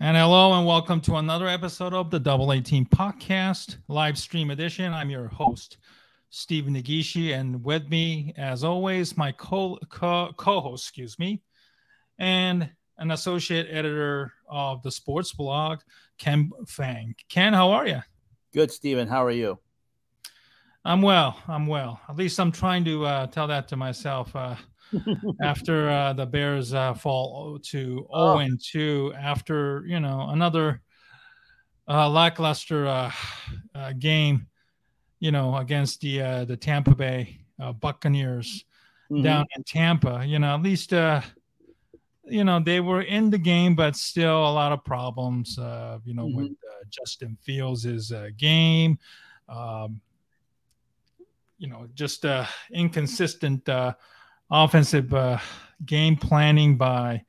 And hello and welcome to another episode of the Double 18 Podcast live stream edition. I'm your host, Steve Negishi, and with me, as always, my co-host, and an associate editor of the sports blog, Ken Fang. Ken, how are you? Good, Steven. How are you? I'm well. At least I'm trying to tell that to myself after the Bears fall to 0-2 after, another lackluster game, against the Tampa Bay Buccaneers down in Tampa. At least, they were in the game, but still a lot of problems, with Justin Fields' game. Just inconsistent offensive game planning by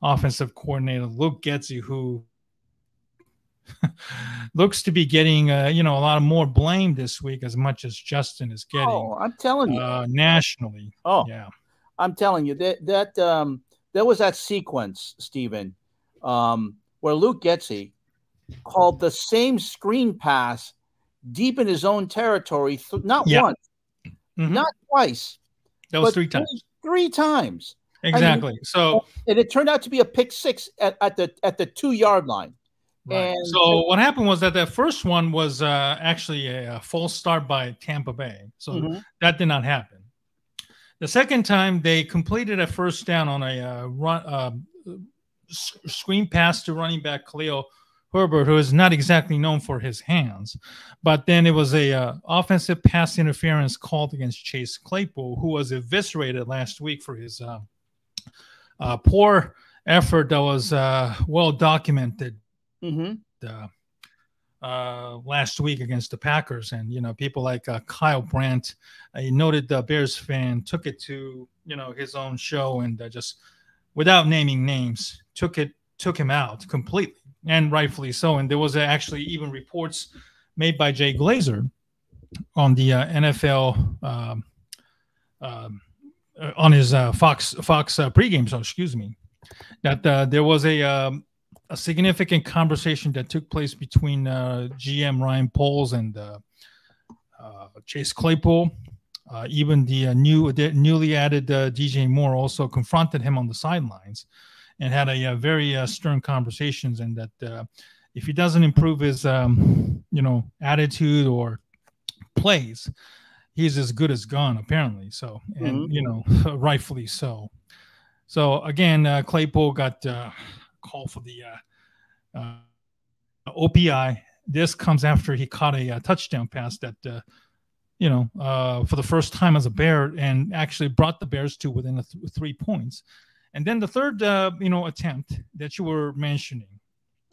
offensive coordinator Luke Getsy, who looks to be getting a lot more blame this week, as much as Justin is getting. Oh, I'm telling you, nationally. Oh, yeah, I'm telling you that there was that sequence, Stephen, where Luke Getsy called the same screen pass deep in his own territory, not once, not twice. That was three times. Three times. Exactly. And it turned out to be a pick six at the 2-yard line. Right. And so what happened was that first one was actually a false start by Tampa Bay. So that did not happen. The second time they completed a first down on a screen pass to running back Khalil Herbert, who is not exactly known for his hands, but then it was a offensive pass interference called against Chase Claypool, who was eviscerated last week for his poor effort that was well documented last week against the Packers. And people like Kyle Brandt, a noted Bears fan, took it to his own show and just without naming names took him out completely. And rightfully so. And there was actually even reports made by Jay Glazer on the NFL on his Fox pregame show, that there was a significant conversation that took place between GM Ryan Poles and Chase Claypool. Even the newly added DJ Moore also confronted him on the sidelines and had a very stern conversations, and that if he doesn't improve his, attitude or plays, he's as good as gone, apparently. So, and rightfully so. So again, Claypool got called for the OPI. This comes after he caught a touchdown pass that, for the first time as a Bear, and actually brought the Bears to within 3 points. And then the third, attempt that you were mentioning,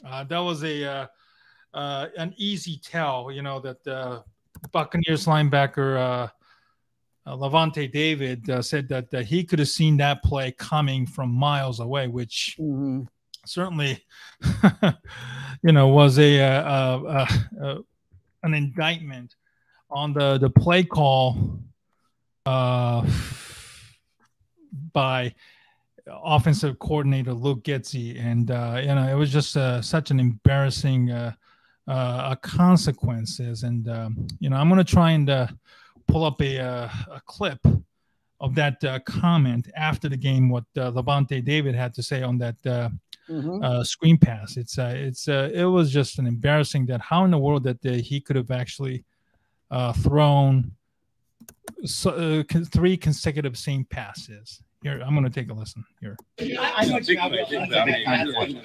that was an easy tell, that Buccaneers linebacker Lavonte David said that he could have seen that play coming from miles away, which certainly, was an indictment on the play call by offensive coordinator Luke Getsy, and it was just such an embarrassing consequences. And I'm going to try and pull up a clip of that comment after the game, what Lavonte David had to say on that screen pass. It was just an embarrassing that how in the world that he could have actually thrown 3 consecutive same passes. Here, I'm going to take a listen. Here. I know they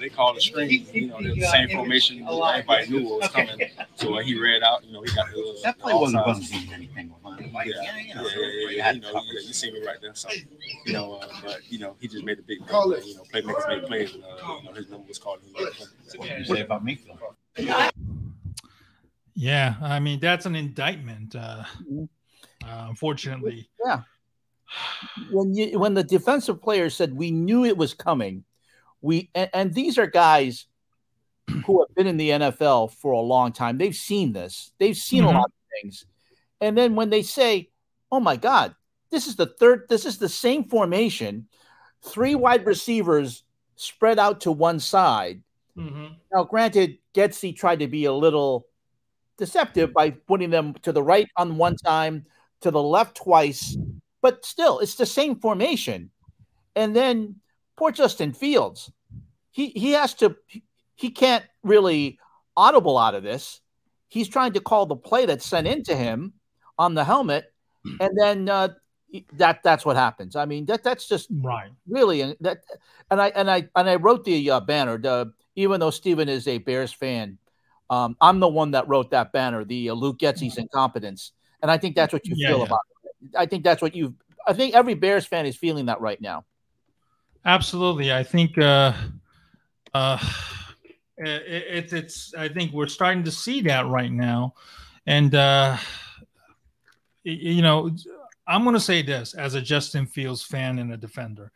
called a screen. The same formation. Everybody knew what was coming. So when he read out, he got the. That play wasn't going to be anything. You see me right there. So, but he just made a big play. Playmakers made plays. His number was called. What do you say about me, though? Yeah, I mean that's an indictment. Unfortunately. Yeah. When the defensive player said we knew it was coming, and these are guys who have been in the NFL for a long time. They've seen this. They've seen a lot of things. And then when they say, "Oh my God, this is the same formation, 3 wide receivers spread out to one side, Now, granted, Getsy tried to be a little deceptive by putting them to the right on one time, to the left twice, but still, it's the same formation. And then poor Justin Fields, he has to, he can't really audible out of this. He's trying to call the play that's sent into him on the helmet, and then that's what happens. I mean, that's just right, really that. And I wrote the banner. Even though Steven is a Bears fan, I'm the one that wrote that banner, the Luke Getsy's incompetence, and I think that's what you feel about it. I think that's what you. I think every Bears fan is feeling that right now. Absolutely, I think it's. I think we're starting to see that right now, and you know, I'm going to say this as a Justin Fields fan and a defender.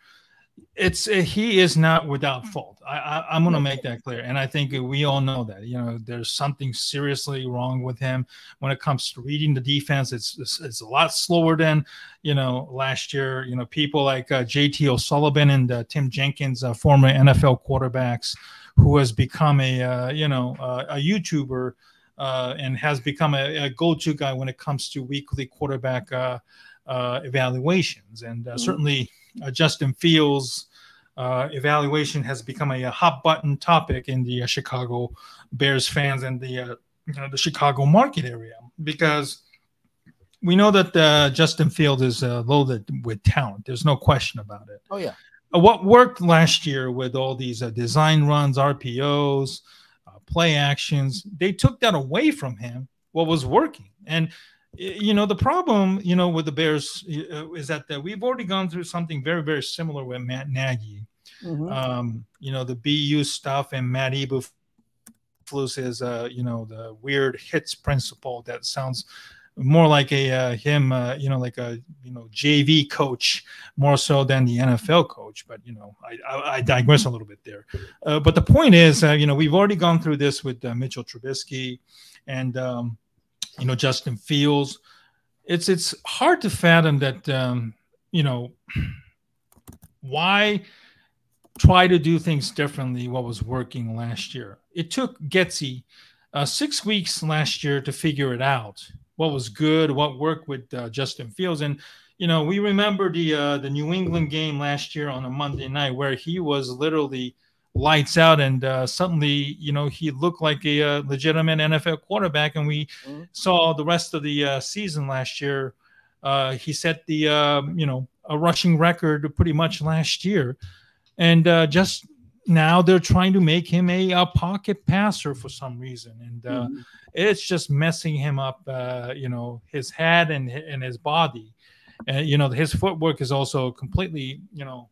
He is not without fault. I'm going to make that clear, and I think we all know that. You know, there's something seriously wrong with him when it comes to reading the defense. It's a lot slower than last year. You know, people like J.T. O'Sullivan and Tim Jenkins, former NFL quarterbacks, who has become a YouTuber and has become a go-to guy when it comes to weekly quarterback evaluations, and certainly. Justin Fields' evaluation has become a hot button topic in the Chicago Bears fans and the Chicago market area, because we know that Justin Fields is loaded with talent. There's no question about it. Oh yeah. What worked last year with all these design runs, RPOs, play actions, they took that away from him. What was working, and the problem, with the Bears is that we've already gone through something very, very similar with Matt Nagy. The BU stuff, and Matt Eberflus is, the weird hits principle that sounds more like him, like a JV coach more so than the NFL coach. But I digress a little bit there. But the point is, we've already gone through this with Mitchell Trubisky and. Justin Fields. It's hard to fathom that, why try to do things differently what was working last year. It took Getsy 6 weeks last year to figure it out, what was good, what worked with Justin Fields. And, we remember the New England game last year on a Monday night where he was literally lights out, and suddenly he looked like a legitimate NFL quarterback, and we saw the rest of the season last year. He set the a rushing record pretty much last year, and just now they're trying to make him a pocket passer for some reason, and it's just messing him up. His head and his body, and his footwork is also completely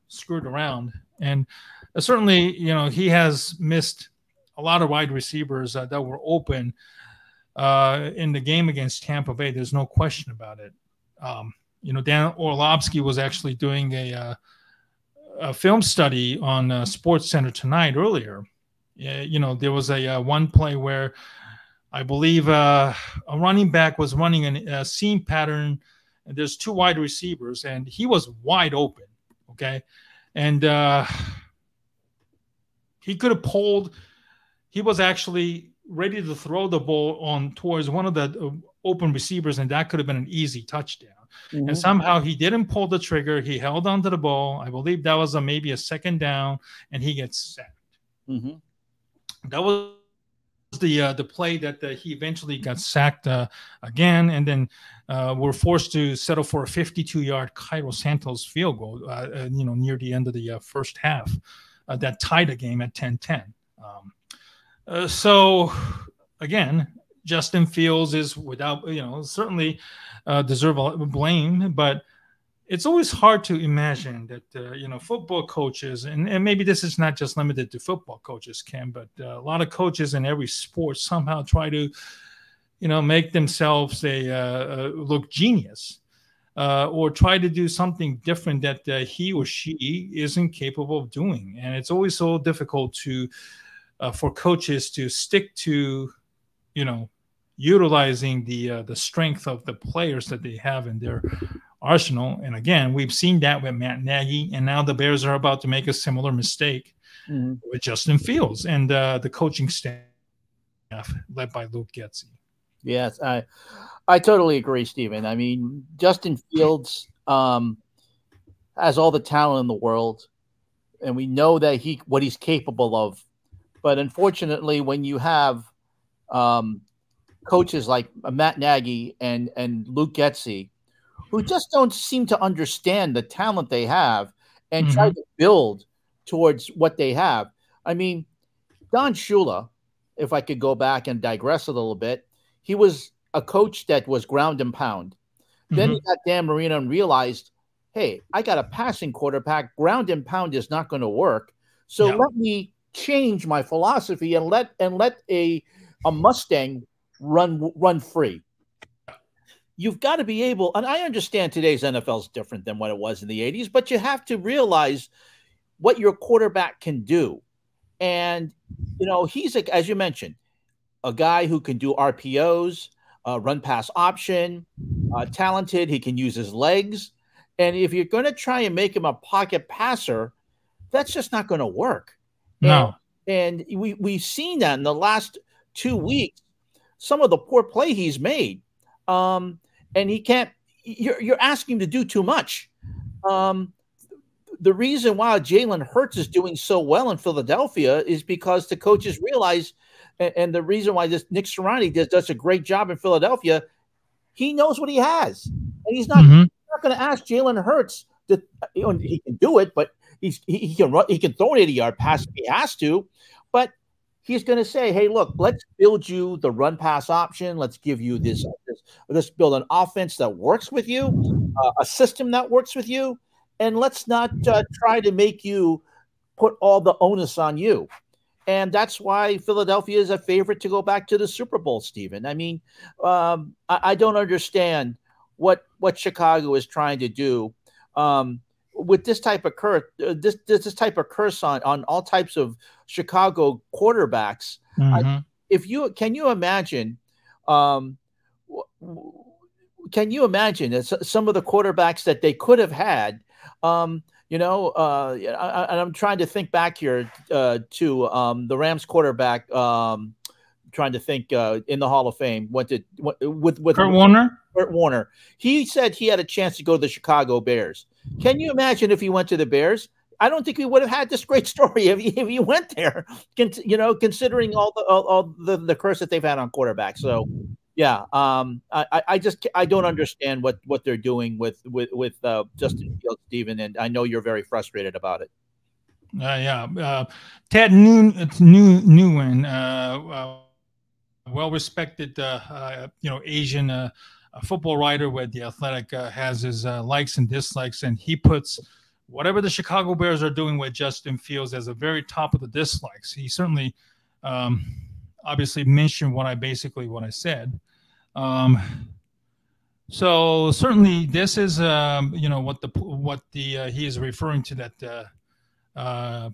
screwed around. And certainly, he has missed a lot of wide receivers that were open in the game against Tampa Bay. There's no question about it. Dan Orlovsky was actually doing a film study on Sports Center tonight earlier. There was a one play where I believe a running back was running a seam pattern, and there's two wide receivers, and he was wide open. Okay, and he could have pulled. He was actually ready to throw the ball on towards one of the open receivers, and that could have been an easy touchdown. And somehow he didn't pull the trigger. He held onto the ball. I believe that was maybe a second down, and he gets sacked. That was the play that he eventually got sacked again, and then were forced to settle for a 52-yard Cairo Santos field goal, near the end of the first half. That tied the game at 10-10. So, again, Justin Fields is without, certainly deserve blame, but it's always hard to imagine that, football coaches, and maybe this is not just limited to football coaches, Ken, but a lot of coaches in every sport somehow try to, make themselves look genius. Or try to do something different that he or she isn't capable of doing. And it's always so difficult for coaches to stick to, utilizing the strength of the players that they have in their arsenal. And again, we've seen that with Matt Nagy, and now the Bears are about to make a similar mistake. with Justin Fields and the coaching staff led by Luke Getsy. Yes, I totally agree, Stephen. I mean, Justin Fields has all the talent in the world, and we know that what he's capable of. But unfortunately, when you have coaches like Matt Nagy and Luke Getsy, who just don't seem to understand the talent they have and try to build towards what they have. I mean, Don Shula, if I could go back and digress a little bit, he was a coach that was ground and pound. Then he got Dan Marino and realized, hey, I got a passing quarterback. Ground and pound is not going to work. So let me change my philosophy and let a Mustang run free. You've got to be able, and I understand today's NFL is different than what it was in the 80s, but you have to realize what your quarterback can do. And, you know, he's, as you mentioned, a guy who can do RPOs, run pass option, talented. He can use his legs. And if you're going to try and make him a pocket passer, that's just not going to work. No. And we've seen that in the last 2 weeks, some of the poor play he's made. And he can't, you're asking him to do too much. The reason why Jalen Hurts is doing so well in Philadelphia is because the coaches realize, and the reason why this Nick Sirianni does a great job in Philadelphia, he knows what he has, and he's not going to ask Jalen Hurts to. You know, he can do it, but he can run, he can throw an 80-yard pass if he has to, but he's going to say, "Hey, look, let's build you the run pass option. Let's give you this. Let's build an offense that works with you, a system that works with you." And let's not try to make you put all the onus on you. And that's why Philadelphia is a favorite to go back to the Super Bowl, Stephen. I mean, I don't understand what Chicago is trying to do with this type of curse. This type of curse on all types of Chicago quarterbacks. Can you imagine? Can you imagine some of the quarterbacks that they could have had? And I'm trying to think back here to the Rams quarterback. Trying to think in the Hall of Fame. With Kurt Warner. Kurt Warner. He said he had a chance to go to the Chicago Bears. Can you imagine if he went to the Bears? I don't think we would have had this great story if he went there. Considering all the curse that they've had on quarterbacks. So. Yeah, I don't understand what they're doing with Justin Fields, Stephen, and I know you're very frustrated about it. Ted Nguyen, well-respected, Asian football writer with The Athletic, has his likes and dislikes, and he puts whatever the Chicago Bears are doing with Justin Fields as a very top of the dislikes. He certainly, obviously mentioned what I said. So certainly this is what he is referring to, that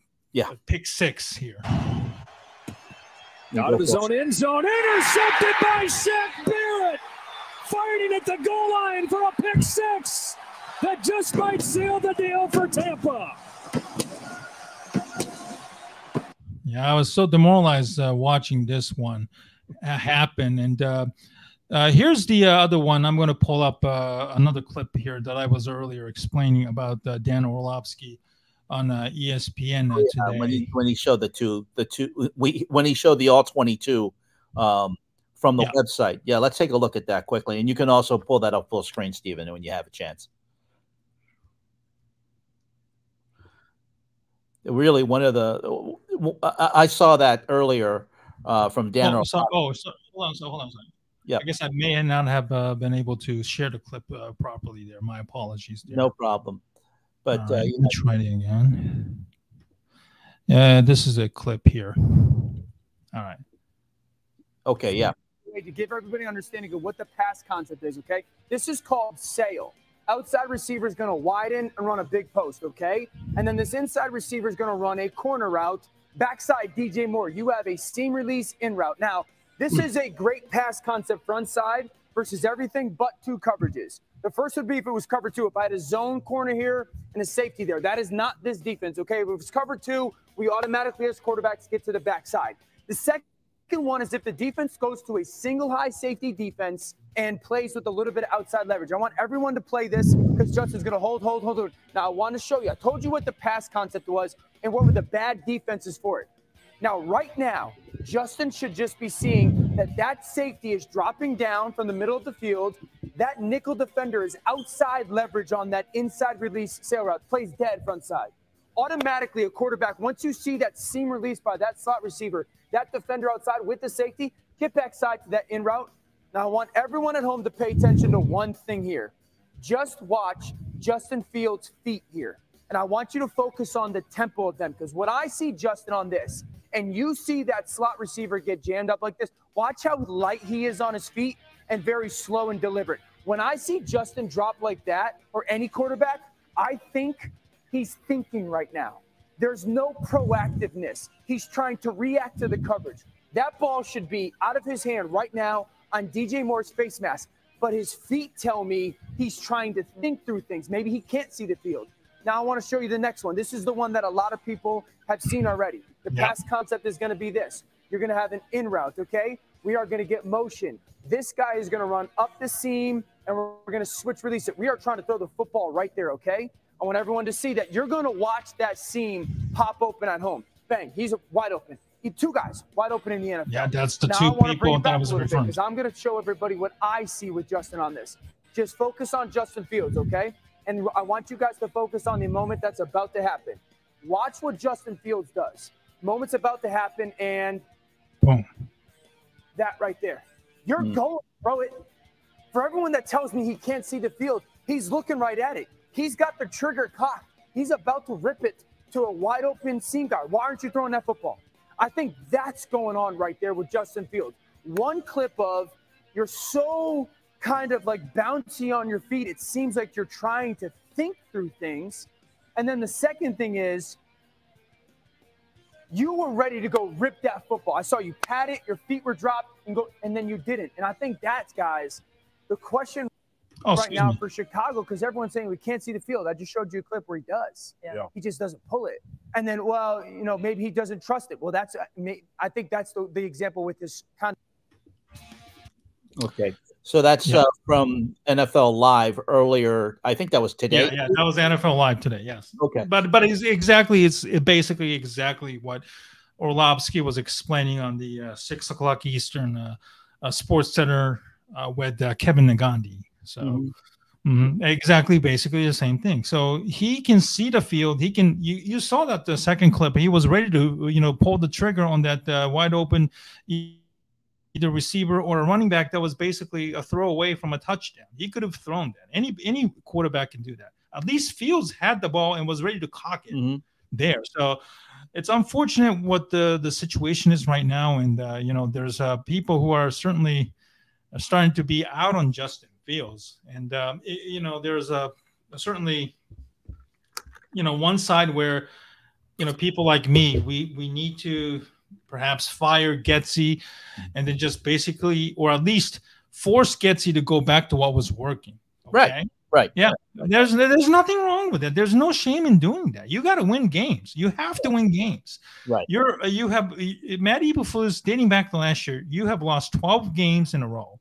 pick six here. Out of his own end zone, intercepted by Shaq Barrett, fighting at the goal line for a pick six that just might seal the deal for Tampa. Yeah, I was so demoralized watching this one happen. And here's the other one. I'm going to pull up another clip here that I was earlier explaining about Dan Orlovsky on ESPN today. When he showed when he showed the all 22 from the website. Yeah, let's take a look at that quickly. And you can also pull that up full screen, Stephen, when you have a chance. Really, one of the I saw that earlier from Dan. Hold on. Yeah, I guess I may not have been able to share the clip properly there. My apologies there. No problem. But let me try it again. This is a clip here. All right. Okay. Yeah. To give everybody an understanding of what the pass concept is. Okay. This is called sail. Outside receiver is going to widen and run a big post, okay? And then this inside receiver is going to run a corner route. Backside, DJ Moore, you have a seam release in route. Now, this is a great pass concept front side versus everything but two coverages. The first would be if it was cover two. If I had a zone corner here and a safety there. That is not this defense, okay? If it was cover two, we automatically as quarterbacks get to the backside. The second one is if the defense goes to a single high safety defense and plays with a little bit of outside leverage. I want everyone to play this because Justin's going to hold. Now, I want to show you. I told you what the pass concept was and what were the bad defenses for it. Now, right now, Justin should just be seeing that safety is dropping down from the middle of the field. That nickel defender is outside leverage on that inside release sail route, plays dead front side. Automatically, a quarterback, once you see that seam release by that slot receiver, that defender outside with the safety, get backside to that in route. Now, I want everyone at home to pay attention to one thing here. Just watch Justin Fields' feet here. And I want you to focus on the tempo of them, because what I see Justin on this, and you see that slot receiver get jammed up like this, watch how light he is on his feet and very slow and deliberate. When I see Justin drop like that, or any quarterback, I think he's thinking right now. There's no proactiveness. He's trying to react to the coverage. That ball should be out of his hand right now on DJ Moore's face mask, but his feet tell me he's trying to think through things. Maybe he can't see the field. Now I want to show you the next one. This is the one that a lot of people have seen already. The pass concept is going to be this. You're going to have an in route, okay? We are going to get motion. This guy is going to run up the seam, and we're going to switch release it. We are trying to throw the football right there, okay? I want everyone to see that. You're going to watch that seam pop open at home. Bang, he's wide open. Two guys wide open in the NFL. Yeah, that's the now, two people that I was referring to. Because I'm going to show everybody what I see with Justin on this. Just focus on Justin Fields, okay? And I want you guys to focus on the moment that's about to happen. Watch what Justin Fields does. Moment's about to happen, and boom. That right there. You're going, throw it. For everyone that tells me he can't see the field, he's looking right at it. He's got the trigger cocked. He's about to rip it to a wide open seam guard. Why aren't you throwing that football? I think that's going on right there with Justin Fields. One clip of you're so kind of like bouncy on your feet, it seems like you're trying to think through things. And then the second thing is you were ready to go rip that football. I saw you pat it, your feet were dropped, and then you didn't. And I think that's, guys, the question right now for Chicago, because everyone's saying we can't see the field. I just showed you a clip where he does. Yeah. He just doesn't pull it. And then, well, you know, maybe he doesn't trust it. Well, that's I think that's the example with this kind of. Okay. So that's from NFL Live earlier. I think that was today. Yeah, that was NFL Live today. Yes. Okay. But it's basically exactly what Orlovsky was explaining on the 6 o'clock Eastern Sports Center with Kevin Nagandi. So exactly, basically the same thing. So he can see the field. He can. You saw that the second clip. He was ready to pull the trigger on that wide open either receiver or a running back that was basically a throw away from a touchdown. He could have thrown that. Any quarterback can do that. At least Fields had the ball and was ready to cock it there. So it's unfortunate what the situation is right now. And, there's people who are certainly starting to be out on Justin Fields. And, there's certainly, one side where, people like me, we need to perhaps fire Getsy and then just basically, or at least force Getsy to go back to what was working. Okay? Right. Yeah. There's nothing wrong with it. There's no shame in doing that. You got to win games. You have to win games. Right. You have Matt Eberflus dating back to last year. You have lost 12 games in a row.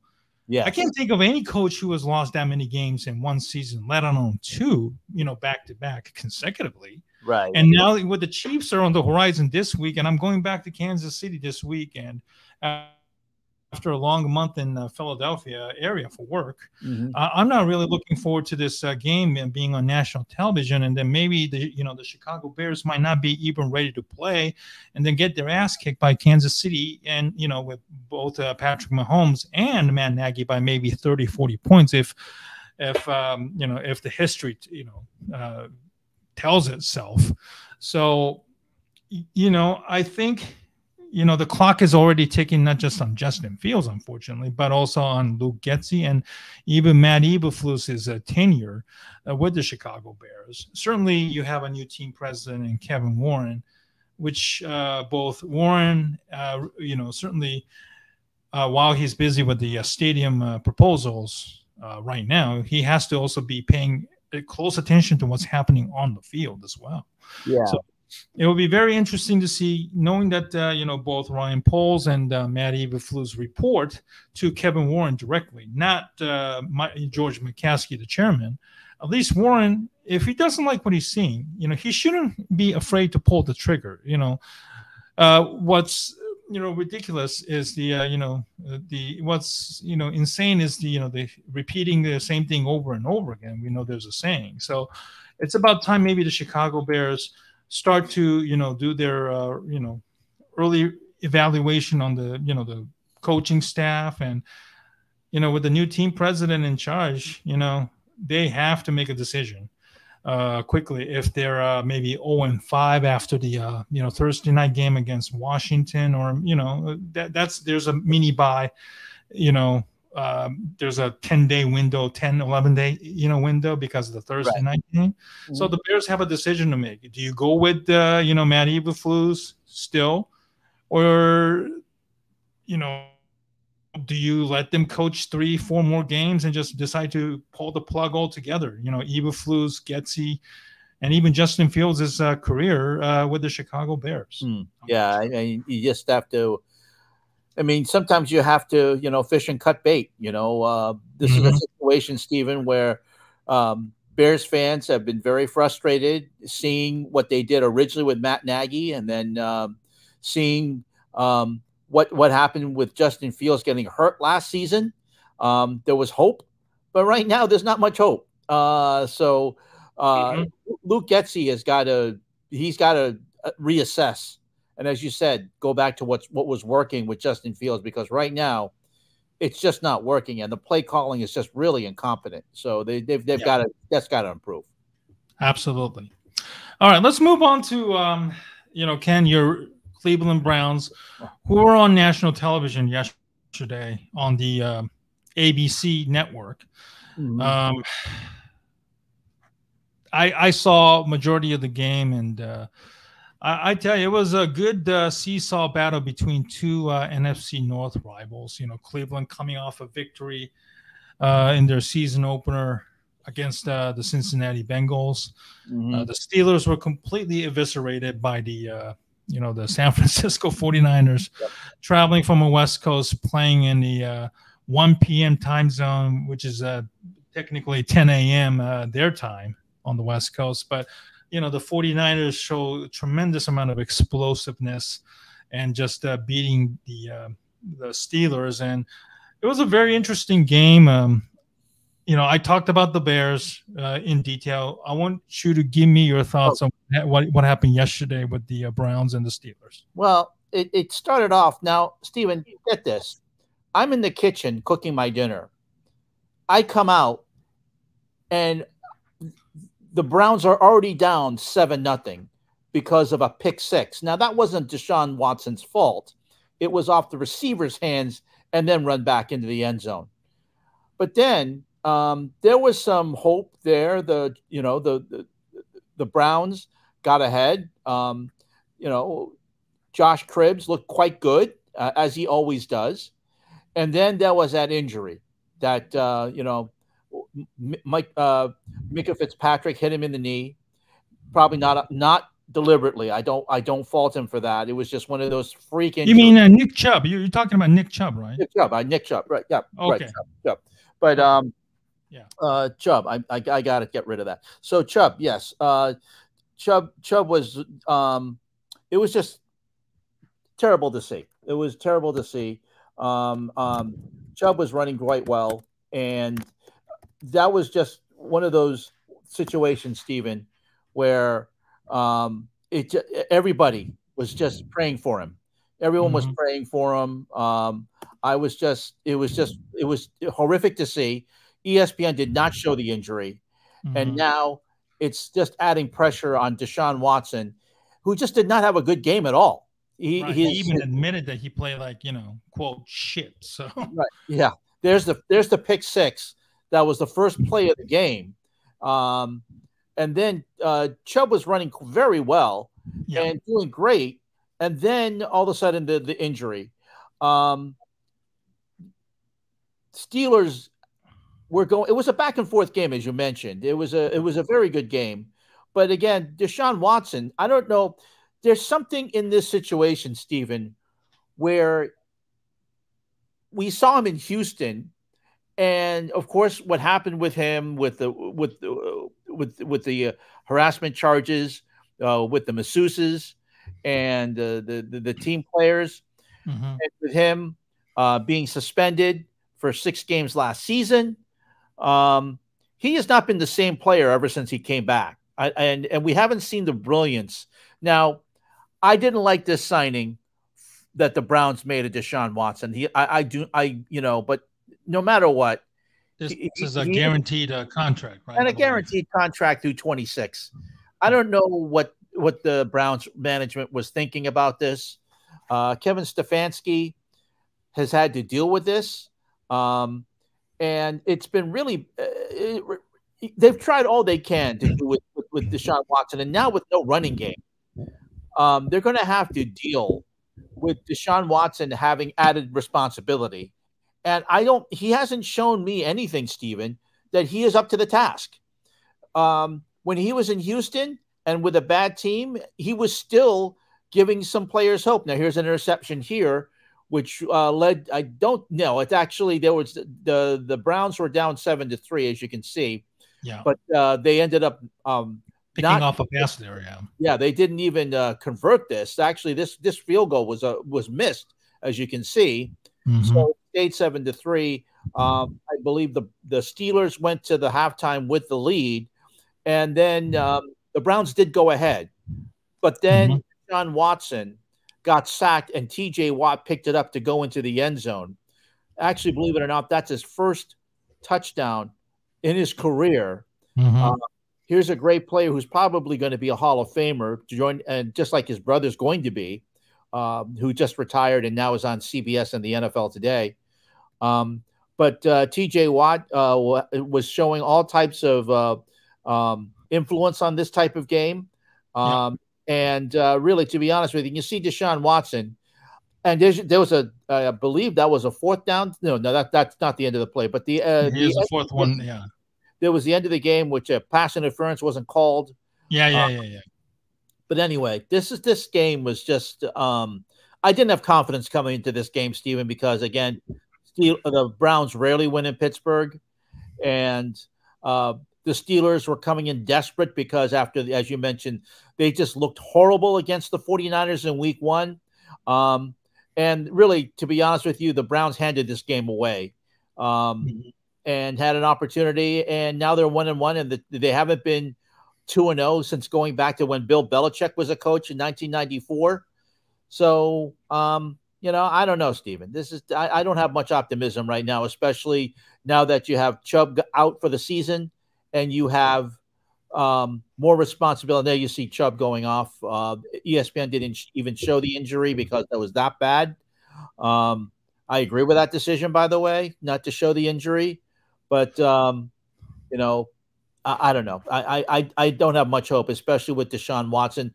Yeah. I can't think of any coach who has lost that many games in one season, let alone two, back to back consecutively. Right. And now with the Chiefs are on the horizon this week, and I'm going back to Kansas City this weekend after a long month in Philadelphia area for work. I'm not really looking forward to this game and being on national television. And then maybe the Chicago Bears might not be even ready to play, and then get their ass kicked by Kansas City. And with both Patrick Mahomes and Matt Nagy by maybe 30, 40 points if the history tells itself. So, I think, the clock is already ticking, not just on Justin Fields, unfortunately, but also on Luke Getsy and even Matt Eberflus's tenure with the Chicago Bears. Certainly, you have a new team president in Kevin Warren, which both Warren, certainly while he's busy with the stadium proposals right now, he has to also be paying close attention to what's happening on the field as well. Yeah. it will be very interesting to see, knowing that both Ryan Poles and Matt Eberflus report to Kevin Warren directly, not George McCaskey, the chairman. At least Warren, if he doesn't like what he's seeing, he shouldn't be afraid to pull the trigger. What's ridiculous is the what's insane is the repeating the same thing over and over again. We know there's a saying. So it's about time maybe the Chicago Bears start to do their early evaluation on the coaching staff, and with the new team president in charge, they have to make a decision quickly if they're maybe 0-5 after the Thursday night game against Washington, or there's a mini bye, there's a 10-day window, 11-day window because of the Thursday night game. Mm-hmm. So the Bears have a decision to make. Do you go with Matt Eberflus still, or do you let them coach 3-4 more games and just decide to pull the plug altogether? Eberflus, Getsy, and even Justin Fields' career with the Chicago Bears. Yeah, you just have to. Sometimes you have to, fish and cut bait. This is a situation, Stephen, where Bears fans have been very frustrated seeing what they did originally with Matt Nagy, and then seeing what happened with Justin Fields getting hurt last season. There was hope, but right now there's not much hope. Luke Getsy has got to reassess. And as you said, go back to what was working with Justin Fields, because right now it's just not working, and the play calling is just really incompetent. So they've got to, that's got to improve. Absolutely. All right, let's move on to Ken, your Cleveland Browns, who were on national television yesterday on the ABC network. Mm-hmm. I saw majority of the game, and I tell you, it was a good seesaw battle between two NFC North rivals. Cleveland coming off a victory in their season opener against the Cincinnati Bengals. Mm-hmm. The Steelers were completely eviscerated by the San Francisco 49ers, traveling from a West Coast, playing in the 1 p.m. time zone, which is technically 10 a.m. Their time on the West Coast. But the 49ers show a tremendous amount of explosiveness and just beating the Steelers. And it was a very interesting game. I talked about the Bears in detail. I want you to give me your thoughts on what happened yesterday with the Browns and the Steelers. Well, it started off. Now, Steven, get this. I'm in the kitchen cooking my dinner. I come out, and the Browns are already down 7-0 because of a pick six. Now, that wasn't Deshaun Watson's fault. It was off the receiver's hands and then run back into the end zone. But then there was some hope there. The Browns got ahead. Josh Cribbs looked quite good, as he always does. And then there was that injury that Micah Fitzpatrick hit him in the knee, probably not deliberately. I don't fault him for that. It was just one of those freak injuries. You mean Nick Chubb? You're talking about Nick Chubb, right? Nick Chubb, right? Yeah. Okay. Right, Chubb. But Chubb, I got to get rid of that. So Chubb, yes, Chubb was. It was just terrible to see. It was terrible to see. Chubb was running quite well, and that was just one of those situations, Stephen, where everybody was just praying for him. Everyone was praying for him. It was horrific to see. ESPN did not show the injury, and now it's just adding pressure on Deshaun Watson, who just did not have a good game at all. He even admitted that he played like quote shit. So right, yeah. There's the pick six. That was the first play of the game. And then Chubb was running very well and doing great. And then all of a sudden the injury. Steelers were going. It was a back and forth game, as you mentioned. It was a very good game. but again, Deshaun Watson, I don't know. There's something in this situation, Stephen, where we saw him in Houston, and of course, what happened with him with the harassment charges, with the masseuses and the team players, and with him being suspended for 6 games last season. He has not been the same player ever since he came back. And we haven't seen the brilliance. Now, I didn't like this signing that the Browns made of Deshaun Watson. But no matter what, this is a guaranteed contract, right? And a guaranteed contract through 26. I don't know what the Browns management was thinking about this. Kevin Stefanski has had to deal with this. And it's been really they've tried all they can to do with Deshaun Watson. And now with no running game, they're going to have to deal with Deshaun Watson having added responsibility. And he hasn't shown me anything, Stephen, that he is up to the task. When he was in Houston and with a bad team, he was still giving some players hope. Now, here's an interception here, which led, I don't know. It's actually, there was the Browns were down 7-3, as you can see. Yeah. But they ended up picking off a pass there. Yeah. Yeah. They didn't even convert this. Actually, this field goal was missed, as you can see. So it stayed 7-3. I believe the Steelers went to the halftime with the lead, and then the Browns did go ahead. But then Deshaun Watson got sacked, and T.J. Watt picked it up to go into the end zone. Actually, believe it or not, that's his first touchdown in his career. Here's a great player who's probably going to be a Hall of Famer to join, and just like his brother's going to be, who just retired and now is on CBS and the NFL Today. But T.J. Watt was showing all types of influence on this type of game. And really, to be honest with you, you see Deshaun Watson, and there was I believe that was a 4th down. No, that's not the end of the play, but here's the 4th one. Yeah, there was the end of the game, which pass interference wasn't called. Yeah. But anyway, this game was just I didn't have confidence coming into this game, Stephen, because again, the Browns rarely win in Pittsburgh, and the Steelers were coming in desperate because after, as you mentioned, they just looked horrible against the 49ers in week 1. And really, to be honest with you, the Browns handed this game away and had an opportunity, and now they're 1-1, and they haven't been 2-0 since going back to when Bill Belichick was a coach in 1994. So, I don't know, Stephen. I don't have much optimism right now, especially now that you have Chubb out for the season and you have more responsibility. There you see Chubb going off. ESPN didn't even show the injury because that was that bad. I agree with that decision, by the way, not to show the injury. But, I don't know. I don't have much hope, especially with Deshaun Watson,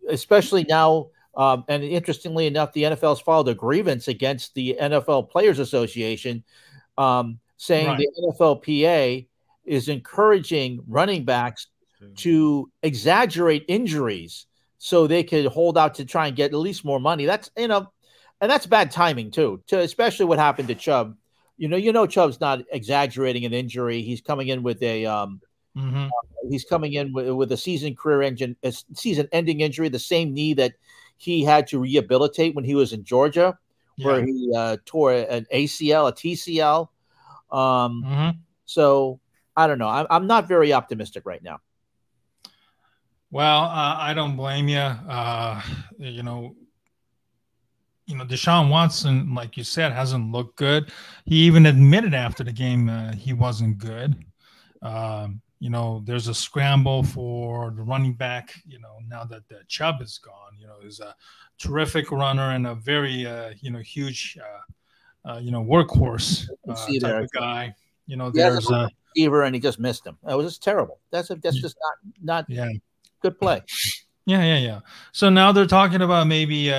especially now. And interestingly enough, the NFL has filed a grievance against the NFL Players Association, saying the NFLPA is encouraging running backs to exaggerate injuries so they could hold out to try and get at least more money. That's, and that's bad timing too, especially what happened to Chubb. Chubb's not exaggerating an injury. He's coming in with a with a season-ending injury, the same knee that he had to rehabilitate when he was in Georgia, where he tore an ACL, a TCL. So I don't know. I'm not very optimistic right now. Well, I don't blame you. Deshaun Watson, like you said, hasn't looked good. He even admitted after the game he wasn't good. There's a scramble for the running back, now that Chubb is gone. He's a terrific runner and a very, huge, workhorse type of guy. There's a receiver, and he just missed him. It was just terrible. That's just not good play. Yeah. So now they're talking about maybe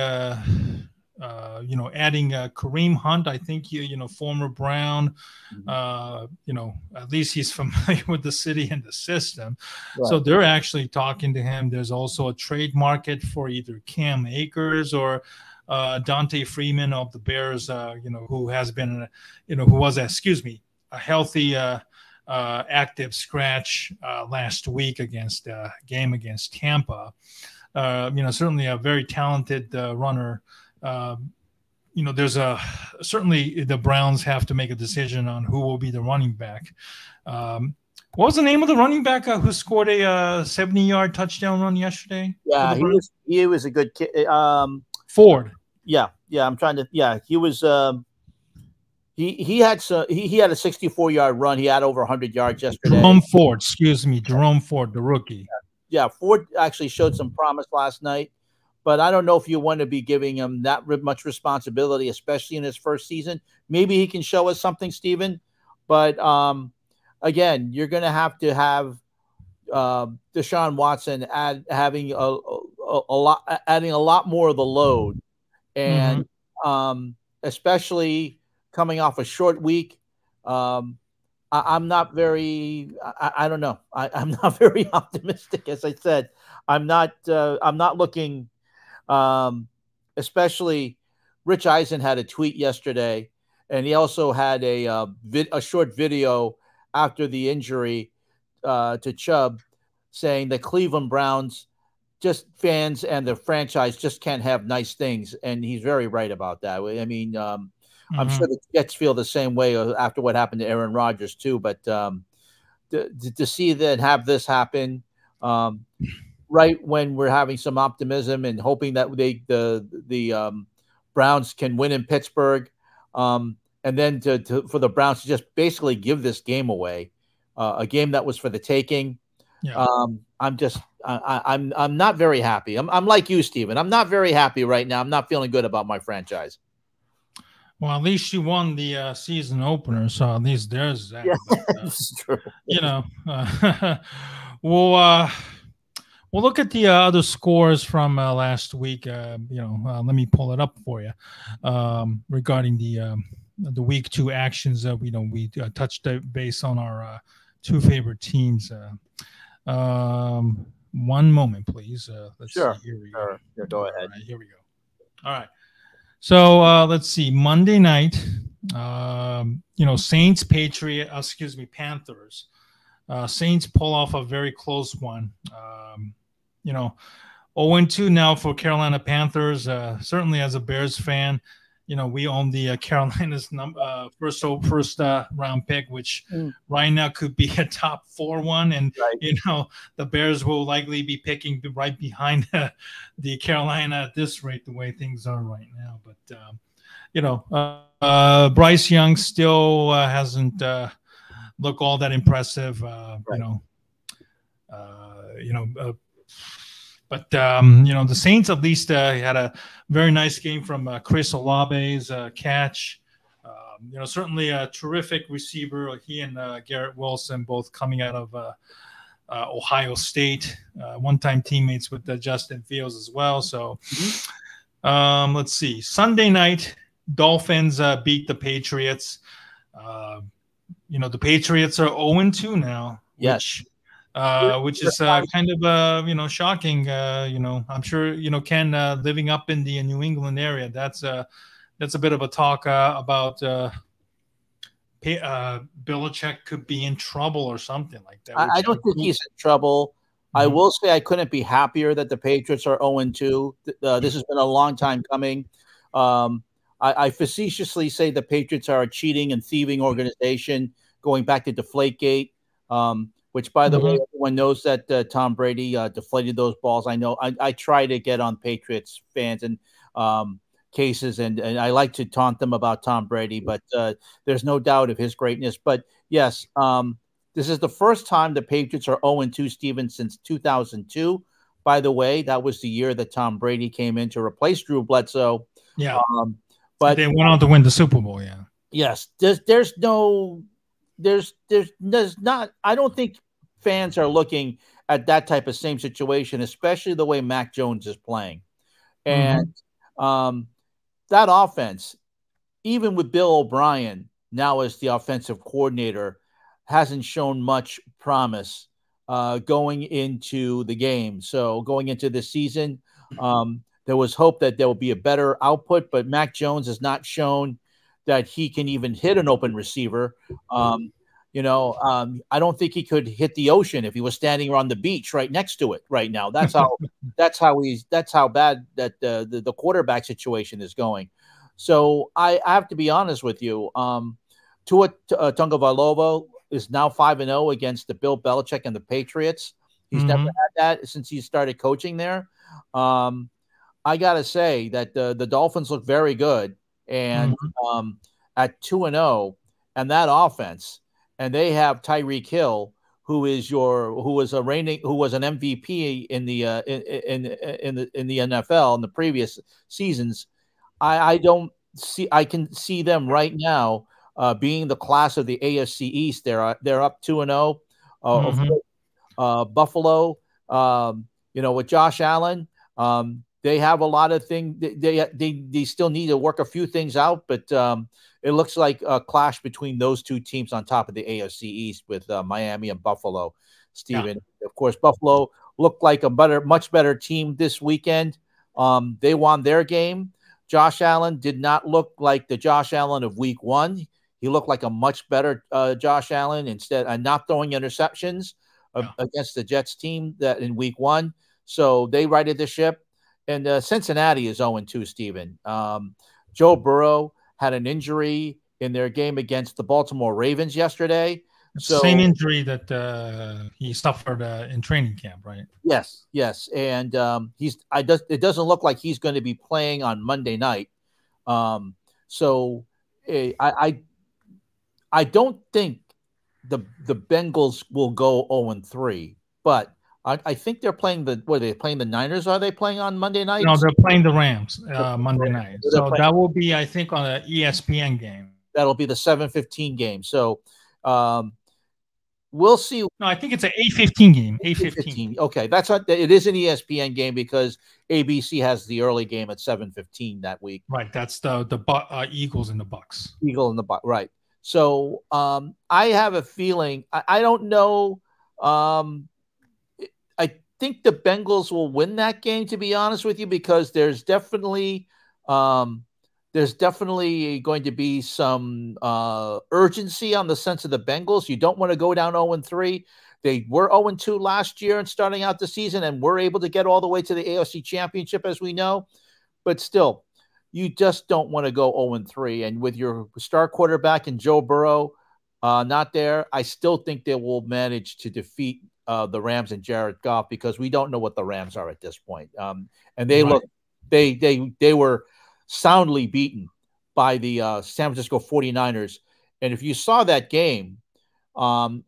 adding Kareem Hunt. I think former Brown. At least he's familiar with the city and the system. Right. So they're actually talking to him. There's also a trade market for either Cam Akers or Dante Freeman of the Bears. Who has been, who was, a healthy, active scratch last week against game against Tampa. Certainly a very talented runner. There's certainly the Browns have to make a decision on who will be the running back. What was the name of the running back who scored a 70-yard touchdown run yesterday? Yeah, he was a good kid. Ford. Yeah. I'm trying to. Yeah, he was. He had a 64-yard run. He had over 100 yards yesterday. Jerome Ford, the rookie. Yeah, Ford actually showed some promise last night, but I don't know if you want to be giving him that much responsibility, especially in his first season. Maybe he can show us something, Steven. But again, you're going to have Deshaun Watson adding a lot more of the load, and especially coming off a short week. I'm not very. I don't know. I'm not very optimistic. As I said, I'm not looking. Especially, Rich Eisen had a tweet yesterday, and he also had a short video after the injury to Chubb, saying that Cleveland Browns fans and the franchise just can't have nice things, and he's very right about that. I mean. I'm sure the Jets feel the same way after what happened to Aaron Rodgers too. But to see that have this happen right when we're having some optimism and hoping that the Browns can win in Pittsburgh, and then for the Browns to just basically give this game away, a game that was for the taking. Yeah. I'm not very happy. I'm like you, Steven. I'm not very happy right now. I'm not feeling good about my franchise. Well, at least you won the season opener, so at least there's that. Yeah, that's true. We'll look at the other scores from last week. Let me pull it up for you regarding the week 2 actions. We touched base on our 2 favorite teams. One moment, please. Let's see. Here we go. Yeah, go ahead. All right, here we go. All right. So let's see. Monday night, Saints, Panthers. Saints pull off a very close one. 0-2 now for Carolina Panthers. Certainly, as a Bears fan, we own the Carolina's first round pick, which right now could be a top 4 one, and right. The Bears will likely be picking right behind the Carolina at this rate, the way things are right now. But Bryce Young still hasn't looked all that impressive. Right. But the Saints at least had a very nice game from Chris Olave's catch. Certainly a terrific receiver. He and Garrett Wilson both coming out of Ohio State, one-time teammates with Justin Fields as well. So let's see. Sunday night, Dolphins beat the Patriots. The Patriots are 0-2 now. Yes. Which is kind of shocking. I'm sure Ken, living up in the New England area, that's a bit of a talk about Belichick could be in trouble or something like that. I don't think he's in trouble. I will say I couldn't be happier that the Patriots are 0-2. This has been a long time coming. I facetiously say the Patriots are a cheating and thieving organization going back to Deflategate. Which, by the way, everyone knows that Tom Brady deflated those balls. I know I try to get on Patriots fans and cases, and I like to taunt them about Tom Brady, but there's no doubt of his greatness. But, yes, this is the first time the Patriots are 0-2, Steven, since 2002. By the way, that was the year that Tom Brady came in to replace Drew Bledsoe. Yeah, but they went on to win the Super Bowl, yeah. Yes, there's not. I don't think fans are looking at that type of same situation, especially the way Mac Jones is playing. And the that offense, even with Bill O'Brien now as the offensive coordinator, hasn't shown much promise going into the game. So going into this season, there was hope that there will be a better output, but Mac Jones has not shown that he can even hit an open receiver. I don't think he could hit the ocean if he was standing on the beach right next to it right now. That's how bad that the quarterback situation is going. So I have to be honest with you. Tua Tagovailoa is now 5-0 against the Bill Belichick and the Patriots. He's never had that since he started coaching there. I gotta say that the Dolphins look very good, and at 2-0, and that offense, and they have Tyreek Hill, who was an MVP in the NFL in the previous seasons. I can see them right now being the class of the AFC East. They're up 2-0. Buffalo, with Josh Allen, they have a lot of things. They still need to work a few things out, but it looks like a clash between those two teams on top of the AFC East with Miami and Buffalo. Steven, of course, Buffalo looked like a much better team this weekend. They won their game. Josh Allen did not look like the Josh Allen of week 1. He looked like a much better Josh Allen instead of not throwing interceptions against the Jets team that in week 1. So they righted the ship. And Cincinnati is 0-2, Steven. Joe Burrow had an injury in their game against the Baltimore Ravens yesterday. Same injury that he suffered in training camp, right? Yes. And it doesn't look like he's going to be playing on Monday night. So I don't think the Bengals will go 0-3, but I think they're playing the Niners? Are they playing on Monday night? No, they're playing the Rams Monday night. So that will be, I think, on an ESPN game. That'll be the 7:15 game. So we'll see. No, I think it's an 8:15 game. 8:15. Okay, it is an ESPN game because ABC has the early game at 7:15 that week. Right, that's the Eagles and the Bucks. Eagle and the Bucks, right. So I have a feeling. I don't know. I think the Bengals will win that game, to be honest with you, because there's definitely going to be some urgency on the sense of the Bengals. You don't want to go down 0-3. They were 0-2 last year and starting out the season, and were able to get all the way to the AFC Championship, as we know. But still, you just don't want to go 0-3. And with your star quarterback and Joe Burrow not there, I still think they will manage to defeat the Rams and Jared Goff, because we don't know what the Rams are at this point. And they they were soundly beaten by the San Francisco 49ers. And if you saw that game, I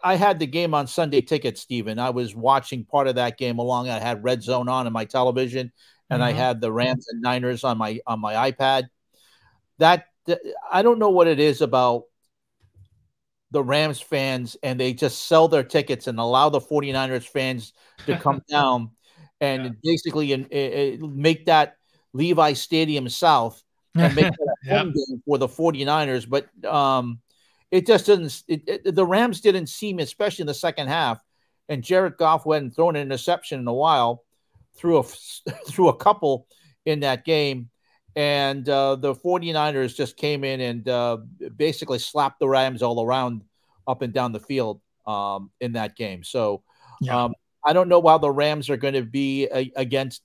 had the game on Sunday Ticket, Steven. I was watching part of that game along. I had Red Zone on my television, and I had the Rams and Niners on my iPad. I don't know what it is about the Rams fans, and they just sell their tickets and allow the 49ers fans to come down and basically make that Levi Stadium South and make that a home game for the 49ers. But it just doesn't. The Rams didn't seem, especially in the second half, and Jared Goff hadn't thrown an interception in a while, threw a couple in that game. And the 49ers just came in and basically slapped the Rams all around up and down the field in that game. So I don't know how the Rams are going to be against.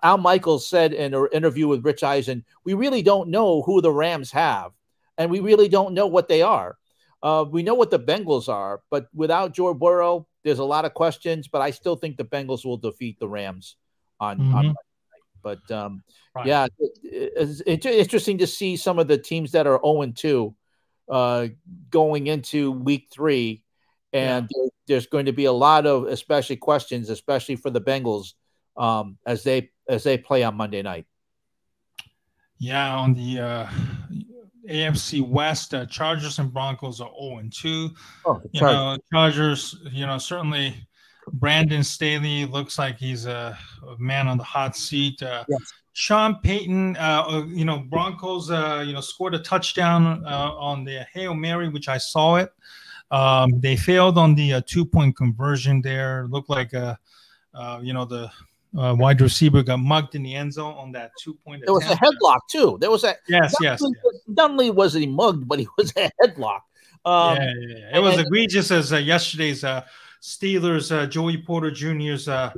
Al Michaels said in an interview with Rich Eisen, we really don't know who the Rams have, and we really don't know what they are. We know what the Bengals are, but without Joe Burrow, there's a lot of questions. But I still think the Bengals will defeat the Rams on Monday. But it's interesting to see some of the teams that are 0-2 going into week 3, and there's going to be a lot of questions, especially for the Bengals as they play on Monday night. Yeah, on the AFC West, Chargers and Broncos are 0-2. Chargers, Chargers, certainly Brandon Staley looks like he's a man on the hot seat. Yes. Sean Payton, Broncos, scored a touchdown on the Hail Mary, which I saw it. They failed on the 2-point conversion there. Looked like, the wide receiver got mugged in the end zone on that 2-point. There was a headlock too. There was a yes. Not only was he mugged, but he was a headlock. It was egregious as yesterday's Steelers, Joey Porter Jr.'s last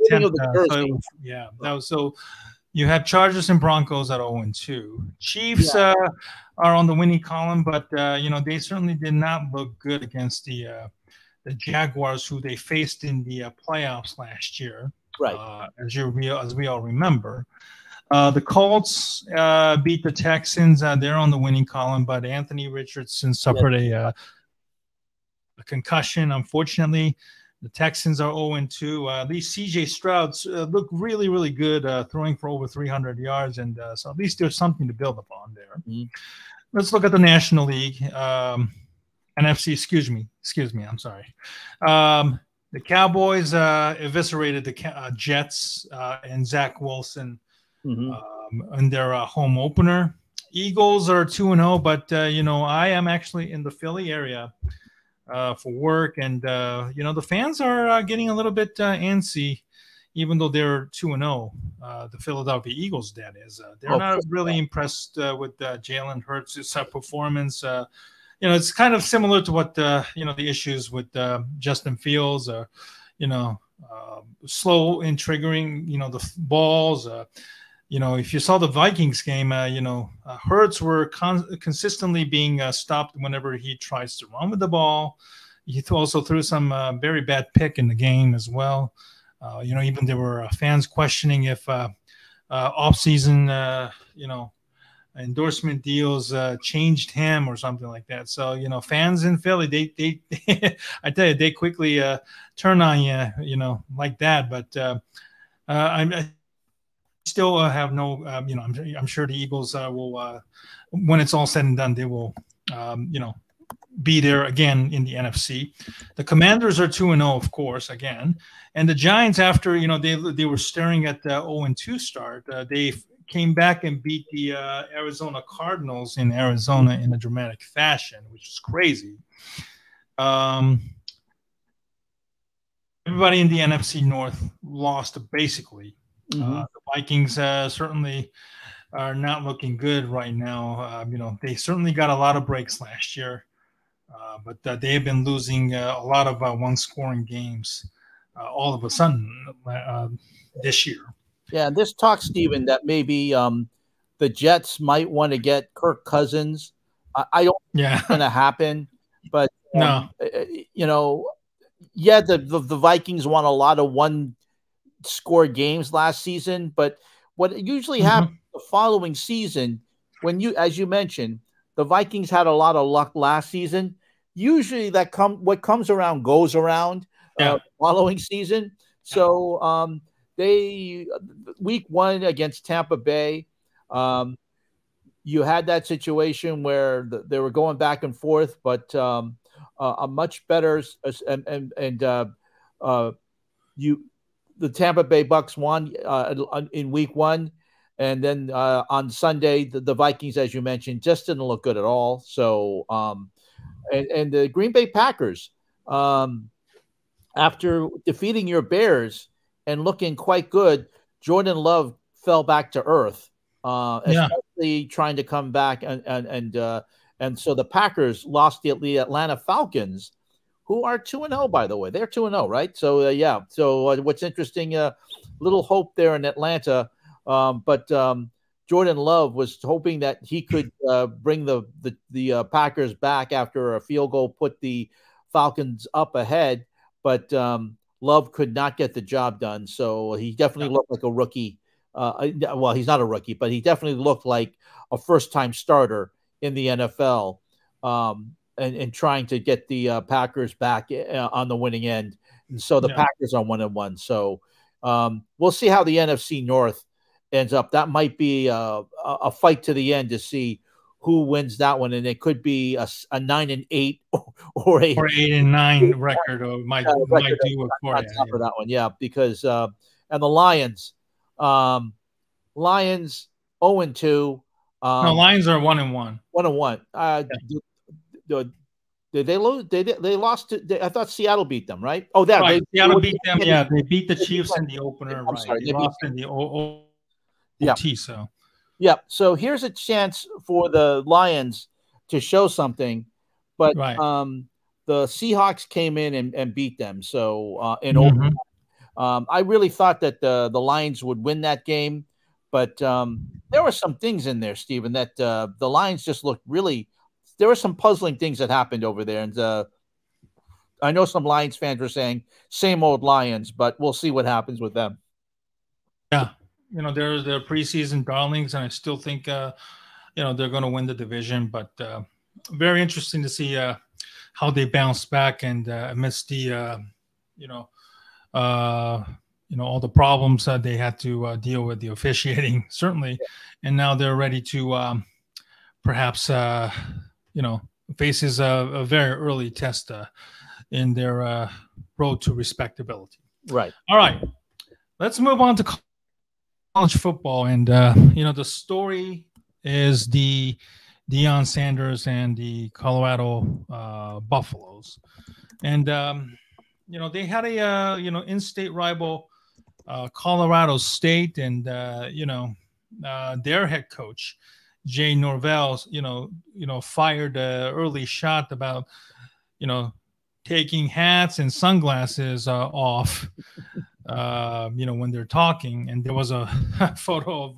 attempt. So you have Chargers and Broncos at 0-2. Chiefs are on the winning column, but they certainly did not look good against the Jaguars, who they faced in the playoffs last year. Right, as we all remember. The Colts beat the Texans. They're on the winning column, but Anthony Richardson suffered a concussion. Unfortunately, the Texans are 0-2. At least C.J. Stroud looked really, really good, throwing for over 300 yards, and so at least there's something to build upon there. Mm-hmm. Let's look at the National League. NFC, excuse me, I'm sorry. The Cowboys eviscerated the Jets and Zach Wilson in their home opener. Eagles are 2-0, but I am actually in the Philly area for work, and the fans are getting a little bit antsy, even though they're 2-0. The Philadelphia Eagles, that is, they're not really impressed with Jalen Hurts' performance. It's kind of similar to what the issues with Justin Fields, slow in triggering, the balls. If you saw the Vikings game, Hurts were consistently being stopped whenever he tries to run with the ball. He also threw some very bad pick in the game as well. Even there were fans questioning if offseason, endorsement deals changed him or something like that. So fans in Philly, they I tell you, they quickly turn on you, like that. But I still have no I'm sure the Eagles will when it's all said and done, they will be there again in the NFC. The Commanders are 2-0, of course, again, and the Giants, after they were staring at the 0-2 start, they came back and beat the Arizona Cardinals in Arizona in a dramatic fashion, which is crazy. Everybody in the NFC North lost basically. The Vikings certainly are not looking good right now. They certainly got a lot of breaks last year, but they have been losing a lot of one-scoring games all of a sudden this year. Yeah, this talk, Stephen, that maybe the Jets might want to get Kirk Cousins. I don't think it's going to happen, but no, the Vikings won a lot of one-score games last season, but what usually happens the following season, as you mentioned, the Vikings had a lot of luck last season. Usually, what comes around goes around following season. So. They week 1 against Tampa Bay, you had that situation where they were going back and forth, but a much better the Tampa Bay Bucks won in week 1, and then on Sunday the Vikings, as you mentioned, just didn't look good at all. So and the Green Bay Packers, after defeating your Bears and looking quite good, Jordan Love fell back to earth, especially trying to come back. And so the Packers lost the Atlanta Falcons, who are 2-0, by the way. They're 2-0, right? So, So what's interesting, little hope there in Atlanta. But Jordan Love was hoping that he could bring the Packers back after a field goal, put the Falcons up ahead. But Love could not get the job done, so he definitely looked like a rookie. Well, he's not a rookie, but he definitely looked like a first-time starter in the NFL, and trying to get the Packers back on the winning end. And so the Packers are 1-1. So we'll see how the NFC North ends up. That might be a fight to the end to see who wins that one, and it could be a 9-8 or a 8-9 record, or might do it for you. For that one, yeah, because and the Lions, Lions 0-2. No, Lions are 1-1. 1-1. Did they lose? They lost to. I thought Seattle beat them, right? Oh, that right. Seattle beat them. Yeah, they beat the Chiefs in the opener. I'm sorry, they lost in the OT. So. Yeah, so here's a chance for the Lions to show something, but the Seahawks came in and beat them. So I really thought that the Lions would win that game, but there were some things in there, Stephen, that the Lions just looked really. There were some puzzling things that happened over there, and I know some Lions fans were saying same old Lions, but we'll see what happens with them. Yeah. They're the preseason darlings, and I still think, they're going to win the division. But very interesting to see how they bounce back and amidst the, all the problems that they had to deal with the officiating, certainly. And now they're ready to perhaps, faces a very early test in their road to respectability. Right. All right. Let's move on to college football, and the story is the Deion Sanders and the Colorado Buffaloes, and they had a in-state rival, Colorado State, and their head coach Jay Norvell fired an early shot about taking hats and sunglasses off. When they're talking, and there was a photo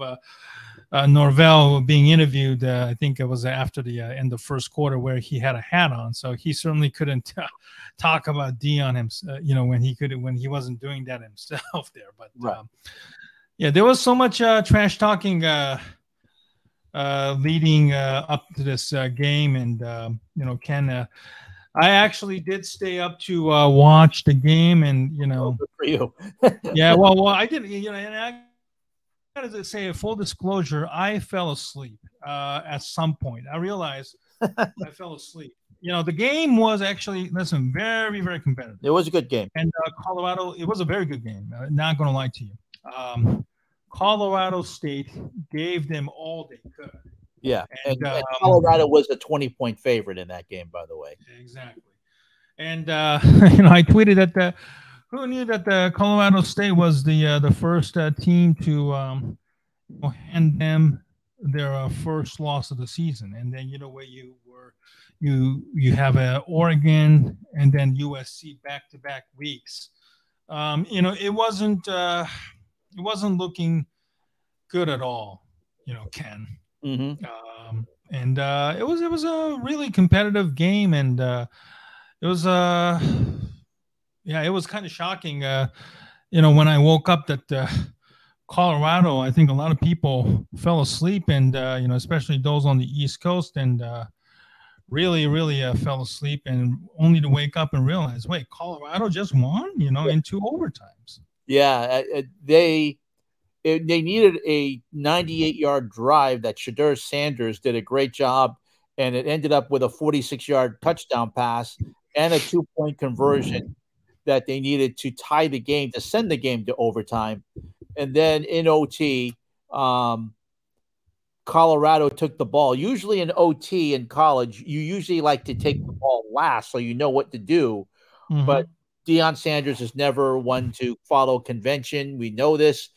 of Norvell being interviewed. I think it was after the end of first quarter, where he had a hat on, so he certainly couldn't talk about Deion himself. When he wasn't doing that himself there. But there was so much trash talking leading up to this game, and Ken. I actually did stay up to watch the game, and good for you. Yeah, well, I did. And I gotta say, full disclosure, I fell asleep at some point. I realized I fell asleep. The game was actually, very, very competitive. It was a good game, and Colorado. It was a very good game. Not going to lie to you. Colorado State gave them all they could. Yeah, and Colorado was a 20-point favorite in that game, by the way. Exactly. And I tweeted that who knew that the Colorado State was the first team to hand them their first loss of the season, and then where you have Oregon and then USC back-to-back weeks. It wasn't looking good at all. Ken. Mm-hmm. And it was a really competitive game, and it was it was kind of shocking. When I woke up that Colorado, I think a lot of people fell asleep, and especially those on the East Coast, and really fell asleep, and only to wake up and realize, wait, Colorado just won, in 2 overtimes. Yeah, they needed a 98-yard drive that Shedeur Sanders did a great job, and it ended up with a 46-yard touchdown pass and a 2-point conversion that they needed to tie the game, to send the game to overtime. And then in OT, Colorado took the ball. Usually in OT in college, you usually like to take the ball last so you know what to do. Mm-hmm. But Deion Sanders is never one to follow convention. We know this.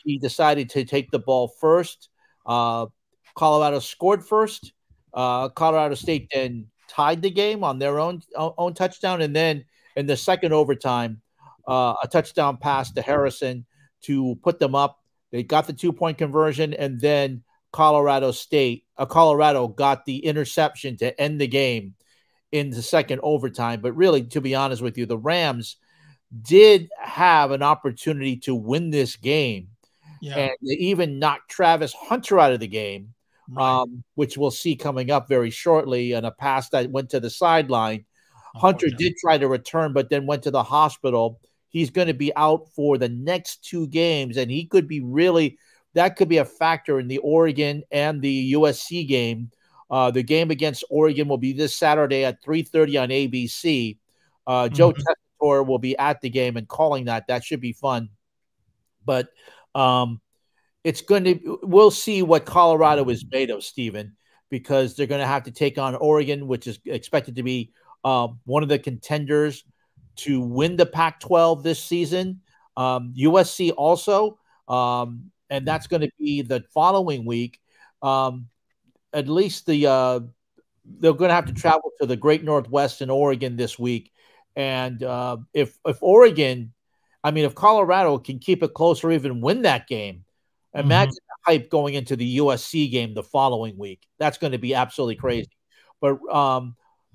He decided to take the ball first. Colorado scored first. Colorado State then tied the game on their own touchdown, and then in the second overtime, a touchdown pass to Harrison to put them up. They got the 2-point conversion, and then Colorado got the interception to end the game in the second overtime. But really, to be honest with you, the Rams did have an opportunity to win this game, and they even knocked Travis Hunter out of the game, which we'll see coming up very shortly, and a pass that went to the sideline. Hunter did try to return, but then went to the hospital. He's going to be out for the next 2 games, and he could be really that could be a factor in the Oregon and the USC game. The game against Oregon will be this Saturday at 3:30 on ABC. Joe Tessitore will be at the game and calling that. That should be fun. But it's going to – we'll see what Colorado is made of, Stephen, because they're going to have to take on Oregon, which is expected to be one of the contenders to win the Pac-12 this season. USC also, and that's going to be the following week. At least they're going to have to travel to the Great Northwest in Oregon this week. And if Oregon, I mean, if Colorado can keep it close or even win that game, imagine the hype going into the USC game the following week. That's going to be absolutely crazy. But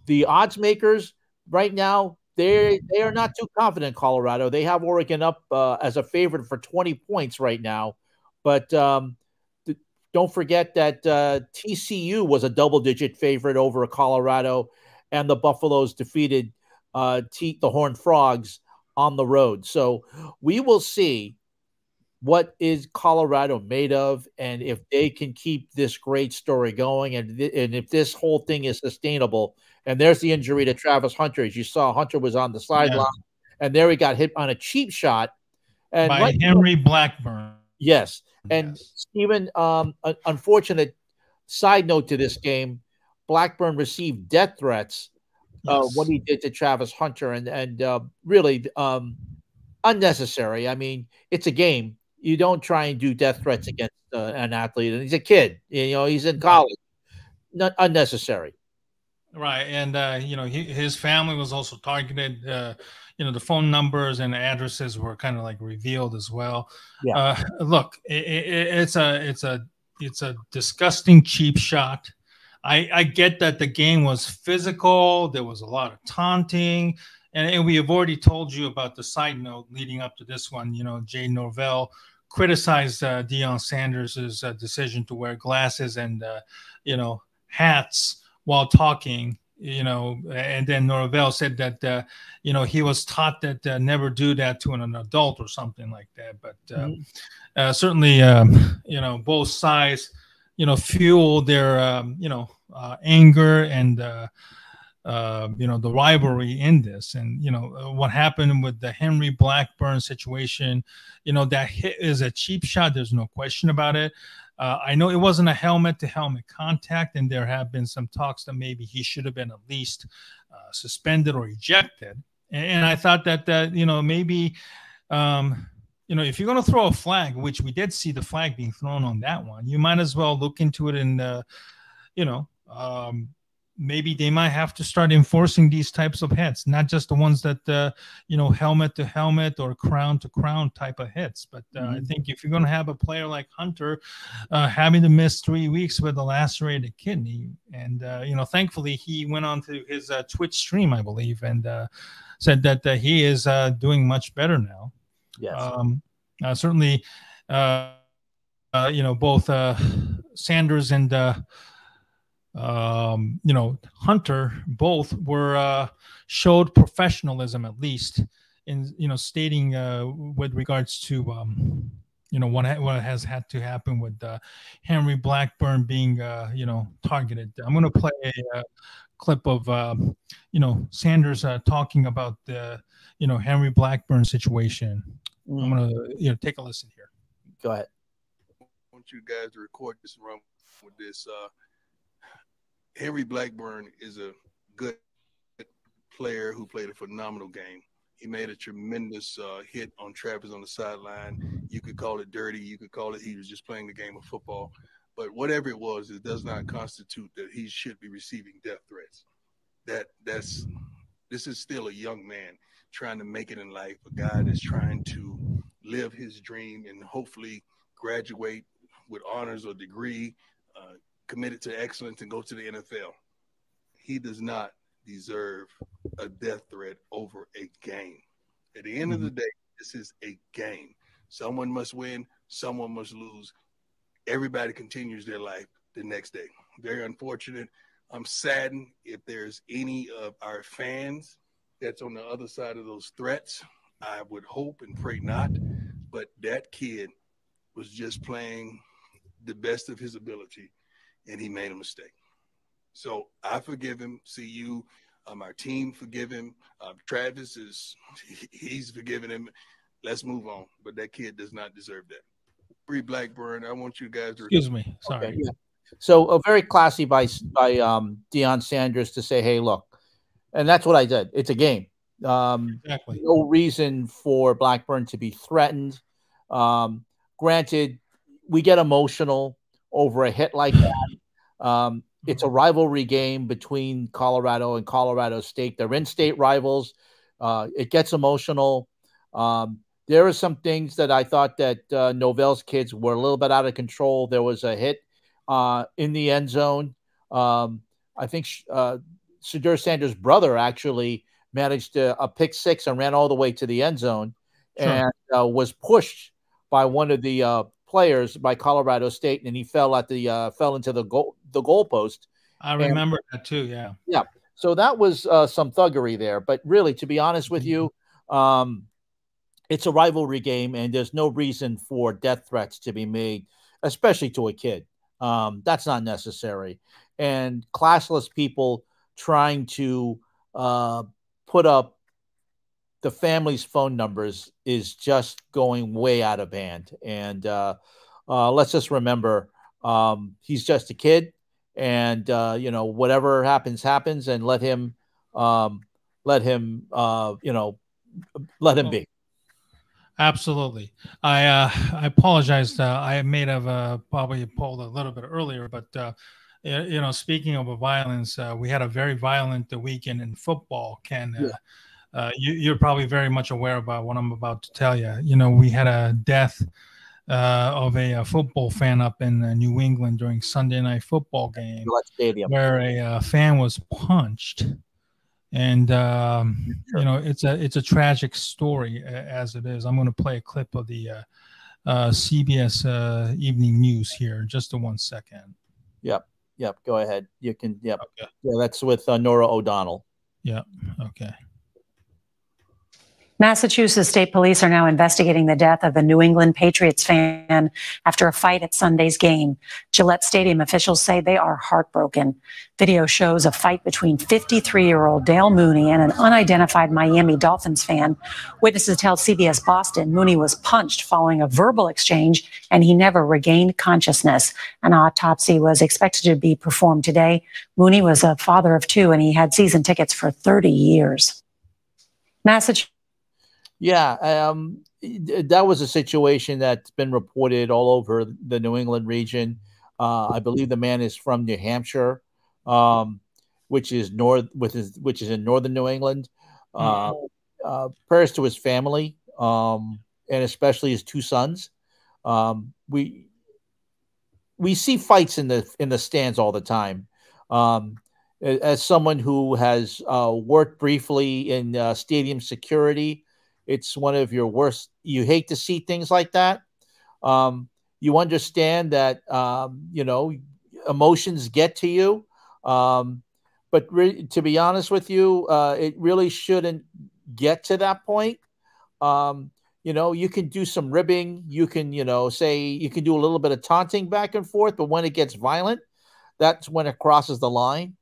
the odds makers right now, they are not too confident in Colorado. They have Oregon up as a favorite for 20 points right now. But don't forget that TCU was a double-digit favorite over Colorado, and the Buffaloes defeated the Horned Frogs on the road. So we will see what is Colorado made of, and if they can keep this great story going, and if this whole thing is sustainable. And there's the injury to Travis Hunter. As you saw, Hunter was on the sideline, and there he got hit on a cheap shot. And by Henry Blackburn. Yes. And Stephen, unfortunate side note to this game, Blackburn received death threats what he did to Travis Hunter, and really unnecessary. I mean, it's a game. You don't try and do death threats against an athlete, and he's a kid. You know, he's in college. Not unnecessary. Right, and his family was also targeted. The phone numbers and addresses were kind of like revealed as well. Yeah. Look, it's a disgusting cheap shot. I get that the game was physical. There was a lot of taunting, and we have already told you about the side note leading up to this one. Jay Norvell criticized Deion Sanders' decision to wear glasses and hats while talking, and then Norvell said that, he was taught that never do that to an adult or something like that. But certainly, both sides, fuel their, anger and, the rivalry in this. And, what happened with the Henry Blackburn situation, that hit is a cheap shot. There's no question about it. I know it wasn't a helmet-to-helmet contact, and there have been some talks that maybe he should have been at least suspended or ejected. And I thought that maybe, if you're going to throw a flag, which we did see the flag being thrown on that one, you might as well look into it and, maybe they might have to start enforcing these types of hits, not just the ones that, helmet to helmet or crown to crown type of hits. But I think if you're going to have a player like Hunter having to miss 3 weeks with a lacerated kidney, and, thankfully he went on to his Twitch stream, I believe, and said that he is doing much better now. Yes. Certainly, both Sanders and Hunter both were showed professionalism, at least in stating with regards to what has had to happen with Henry Blackburn being targeted. I'm going to play a clip of Sanders talking about the Henry Blackburn situation. I'm going to take a listen here. Go ahead. I want you guys to record this and run with this. Henry Blackburn is a good player who played a phenomenal game. He made a tremendous hit on Travis on the sideline. You could call it dirty. You could call it he was just playing the game of football. But whatever it was, it does not constitute that he should be receiving death threats. This is still a young man trying to make it in life, a guy that's trying to live his dream and hopefully graduate with honors or degree, committed to excellence and go to the NFL. He does not deserve a death threat over a game. At the end of the day, this is a game. Someone must win, someone must lose. Everybody continues their life the next day. Very unfortunate. I'm saddened if there's any of our fans that's on the other side of those threats. I would hope and pray not, but that kid was just playing the best of his ability, and he made a mistake. So I forgive him. See you. Our team forgive him. Travis he's forgiven him. Let's move on. But that kid does not deserve that. Free Blackburn. I want you guys to. Excuse me. Sorry. Okay, yeah. So very classy by Deion Sanders to say, hey, look, and that's what I did. It's a game. Exactly. No reason for Blackburn to be threatened. Granted, we get emotional over a hit like that. It's a rivalry game between Colorado and Colorado State. They're in-state rivals. It gets emotional. There are some things that I thought that Novell's kids were a little bit out of control. There was a hit in the end zone. I think Shadur Sanders' brother actually managed a pick six and ran all the way to the end zone, and was pushed by one of the players by Colorado State, and he fell into the goal post. I remember that too. Yeah. Yeah. So that was some thuggery there. But really, to be honest with you, it's a rivalry game, and there's no reason for death threats to be made, especially to a kid. That's not necessary. And classless people trying to put up the family's phone numbers is just going way out of hand. And let's just remember, he's just a kid, and whatever happens, and let him be. Absolutely. I apologize. I may have probably pulled a little bit earlier, but speaking of violence, we had a very violent weekend in football. Ken, you're probably very much aware about what I'm about to tell you. We had a death of a football fan up in New England during Sunday night football game, where a fan was punched. And it's a tragic story as it is. I'm going to play a clip of the CBS Evening News here. Just 1 second. Yep. Go ahead. You can. Yep. Okay. Yeah, that's with Nora O'Donnell. Yep. Okay. Massachusetts State Police are now investigating the death of a New England Patriots fan after a fight at Sunday's game. Gillette Stadium officials say they are heartbroken. Video shows a fight between 53-year-old Dale Mooney and an unidentified Miami Dolphins fan. Witnesses tell CBS Boston Mooney was punched following a verbal exchange, and he never regained consciousness. An autopsy was expected to be performed today. Mooney was a father of two, and he had season tickets for 30 years. Massachusetts. Yeah, that was a situation that's been reported all over the New England region. I believe the man is from New Hampshire, which is in northern New England. Prayers to his family, and especially his two sons. We see fights in the stands all the time. As someone who has worked briefly in stadium security, it's one of your worst. You hate to see things like that. You understand that, emotions get to you. But to be honest with you, it really shouldn't get to that point. You can do some ribbing. You can, you can do a little bit of taunting back and forth. But when it gets violent, that's when it crosses the line.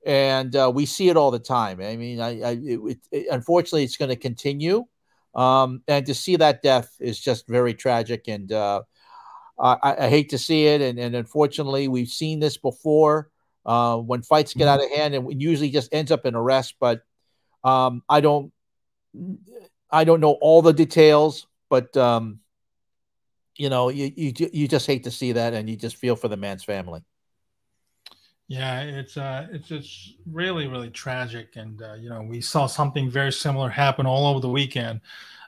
And we see it all the time. I mean, unfortunately, it's going to continue. And to see that death is just very tragic, and I hate to see it. And unfortunately, we've seen this before when fights get out of hand, and it usually just ends up in arrest. But I don't know all the details, but you just hate to see that, and you just feel for the man's family. Yeah, it's just really, really tragic. And, we saw something very similar happen all over the weekend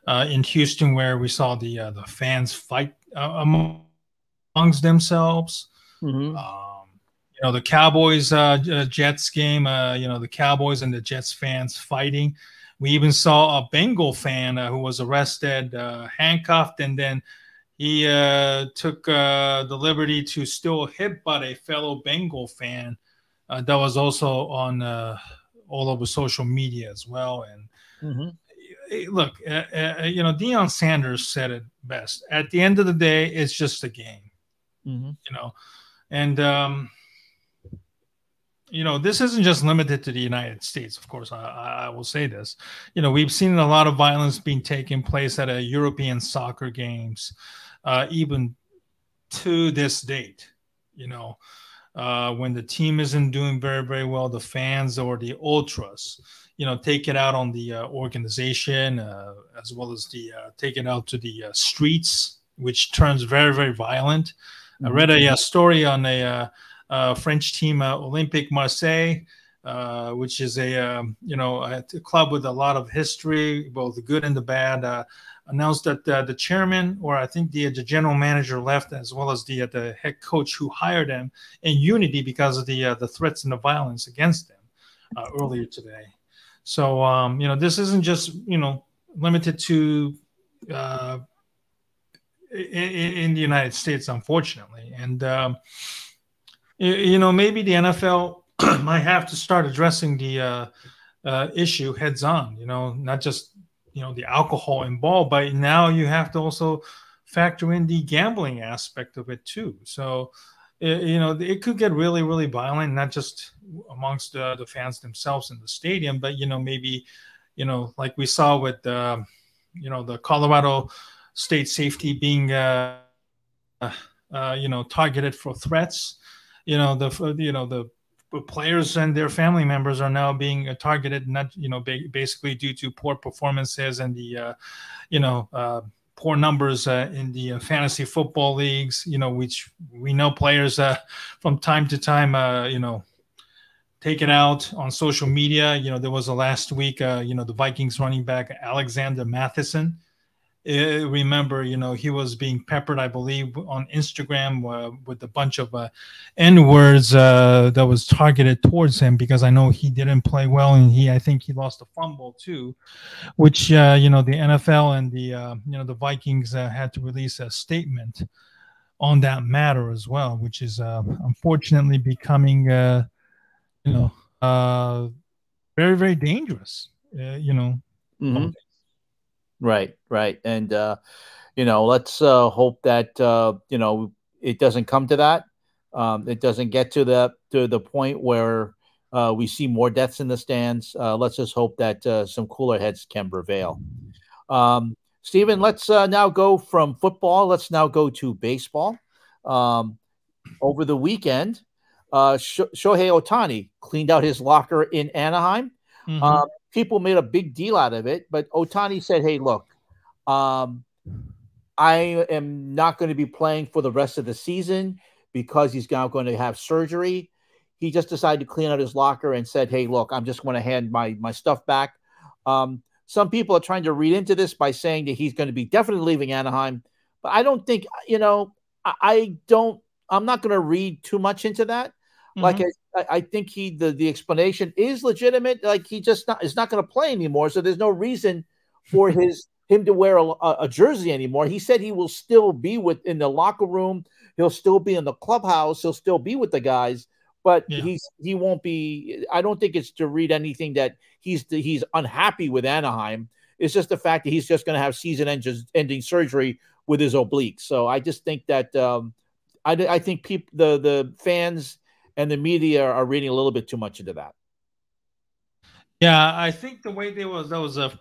in Houston, where we saw the fans fight amongst themselves. Mm-hmm. The Cowboys Jets game, the Cowboys and the Jets fans fighting. We even saw a Bengal fan who was arrested, handcuffed, and then he took the liberty to still headbutt a fellow Bengal fan that was also on all over social media as well. And look, Deion Sanders said it best. At the end of the day, it's just a game, and this isn't just limited to the United States. Of course, I will say this. We've seen a lot of violence being taking place at European soccer games, even to this date. When the team isn't doing very, very well, the fans or the ultras, take it out on the organization, as well as take it out to the streets, which turns very, very violent. I read a story on a French team, Olympique Marseille, which is a club with a lot of history, both the good and the bad. Announced that the chairman, or I think the general manager, left, as well as the head coach who hired them, in unity because of the threats and the violence against them earlier today. So this isn't just limited to in the United States, unfortunately, and maybe the NFL might have to start addressing the issue heads on. Not just the alcohol involved, but now you have to also factor in the gambling aspect of it too. So, it could get really, really violent, not just amongst the fans themselves in the stadium, but, maybe, like we saw with, the Colorado state safety being, targeted for threats, the players and their family members are now being targeted, not basically due to poor performances and the poor numbers in the fantasy football leagues, which we know players from time to time take it out on social media. There was a last week the Vikings running back Alexander Matheson. Remember, he was being peppered, I believe, on Instagram with a bunch of N-words that was targeted towards him, because I know he didn't play well, and I think he lost a fumble too, which the NFL and the Vikings had to release a statement on that matter as well, which is unfortunately becoming very, very dangerous. Right. And, let's hope that, it doesn't come to that. It doesn't get to the point where we see more deaths in the stands. Let's just hope that some cooler heads can prevail. Stephen, let's now go from football. Let's now go to baseball. Over the weekend, Shohei Ohtani cleaned out his locker in Anaheim. People made a big deal out of it, but Ohtani said, hey, look, I am not going to be playing for the rest of the season because he's now going to have surgery. He just decided to clean out his locker and said, hey, look, I'm just going to hand my stuff back. Some people are trying to read into this by saying that he's going to be definitely leaving Anaheim, but I don't think, I'm not going to read too much into that. Like I think the explanation is legitimate. Like he just is not going to play anymore, so there's no reason for him to wear a jersey anymore. He said he will still be in the locker room. He'll still be in the clubhouse. He'll still be with the guys, but he won't be. I don't think it's to read anything that he's unhappy with Anaheim. It's just the fact that he's just going to have season-ending surgery with his obliques. So I just think that I think the fans and the media are reading a little bit too much into that. Yeah, I think the way that was a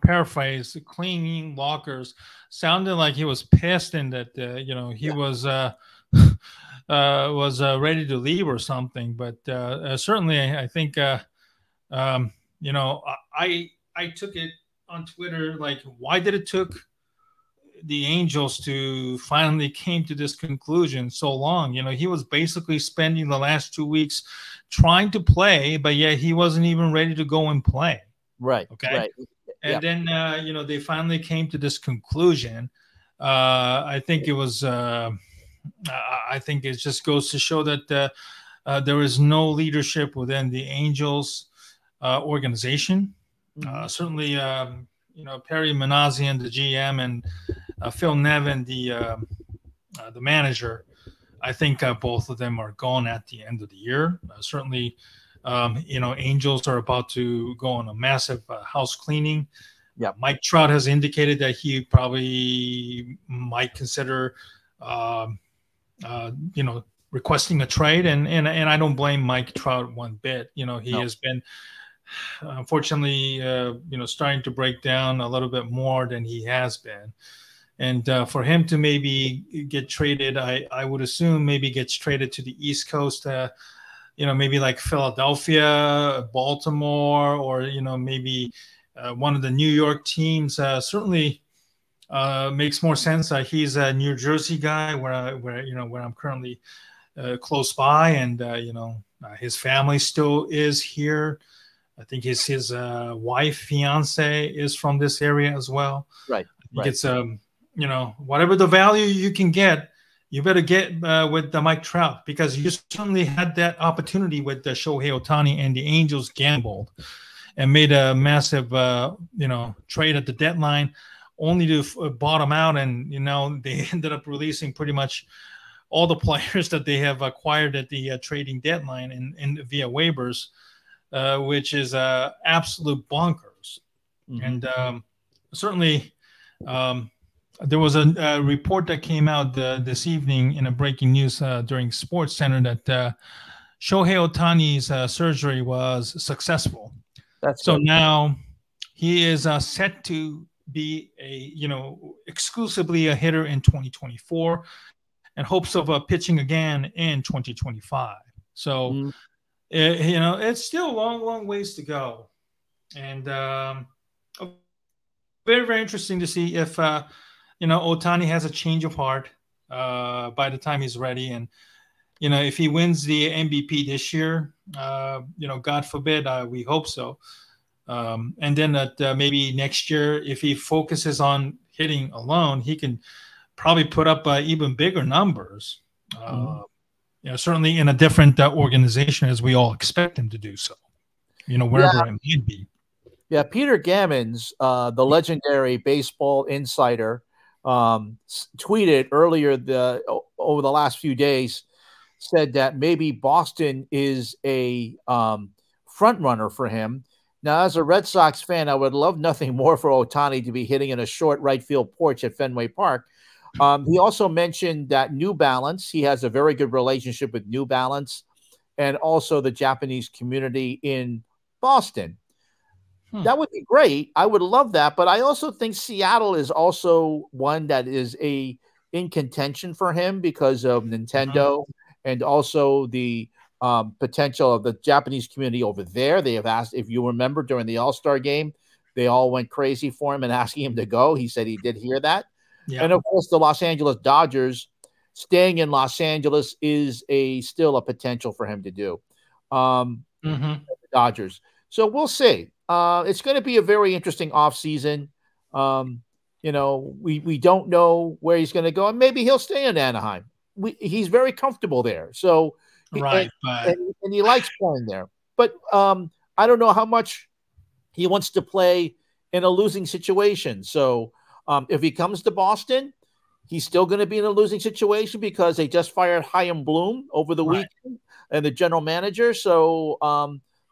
paraphrase, cleaning lockers, sounded like he was pissed and that he was ready to leave or something. But certainly, I think I took it on Twitter like, why did it took the Angels to finally came to this conclusion so long? He was basically spending the last 2 weeks trying to play, but yet he wasn't even ready to go and play. Right. Okay. Right. And then, they finally came to this conclusion. I think it was, I think it just goes to show that there is no leadership within the Angels organization. Certainly, Perry Manassian, the GM, and Phil Nevin, the manager, I think both of them are gone at the end of the year. Certainly, Angels are about to go on a massive house cleaning. Yeah. Mike Trout has indicated that he probably might consider, requesting a trade, and I don't blame Mike Trout one bit. He has been, unfortunately, starting to break down a little bit more than he has been. And for him to maybe get traded, I would assume maybe gets traded to the East Coast, maybe like Philadelphia, Baltimore, or, maybe one of the New York teams. Certainly makes more sense. He's a New Jersey guy where I'm currently close by, and his family still is here. I think his wife, fiance is from this area as well. Right. I think it's whatever the value you can get, you better get with the Mike Trout, because you certainly had that opportunity with the Shohei Ohtani, and the Angels gambled and made a massive trade at the deadline, only to bottom out, and they ended up releasing pretty much all the players that they have acquired at the trading deadline and via waivers, which is absolute bonkers. And certainly there was a report that came out this evening in a breaking news during Sports Center that Shohei Ohtani's surgery was successful. That's so good. Now he is set to be exclusively a hitter in 2024, and hopes of pitching again in 2025. So it's still a long ways to go, and very, very interesting to see if Ohtani has a change of heart by the time he's ready, and if he wins the MVP this year, God forbid, we hope so. And then that maybe next year, if he focuses on hitting alone, he can probably put up even bigger numbers. Certainly in a different organization, as we all expect him to do so. Wherever it may be. Yeah, Peter Gammons, the legendary baseball insider, tweeted earlier over the last few days, said that maybe Boston is a front runner for him. Now, as a Red Sox fan, I would love nothing more for Ohtani to be hitting in a short right field porch at Fenway Park. He also mentioned that New Balance, he has a very good relationship with New Balance, and also the Japanese community in Boston. That would be great. I would love that. But I also think Seattle is also one that is in contention for him because of Nintendo and also the potential of the Japanese community over there. They have asked, if you remember, during the All-Star game, they all went crazy for him and asking him to go. He said he did hear that. Yeah. And of course, the Los Angeles Dodgers, staying in Los Angeles is still a potential for him to do. The Dodgers. So we'll see. It's going to be a very interesting offseason. We don't know where he's going to go, and maybe he'll stay in Anaheim. He's very comfortable there. So and he likes playing there. But I don't know how much he wants to play in a losing situation. So if he comes to Boston, he's still going to be in a losing situation because they just fired Chaim Bloom over the weekend, and the general manager. So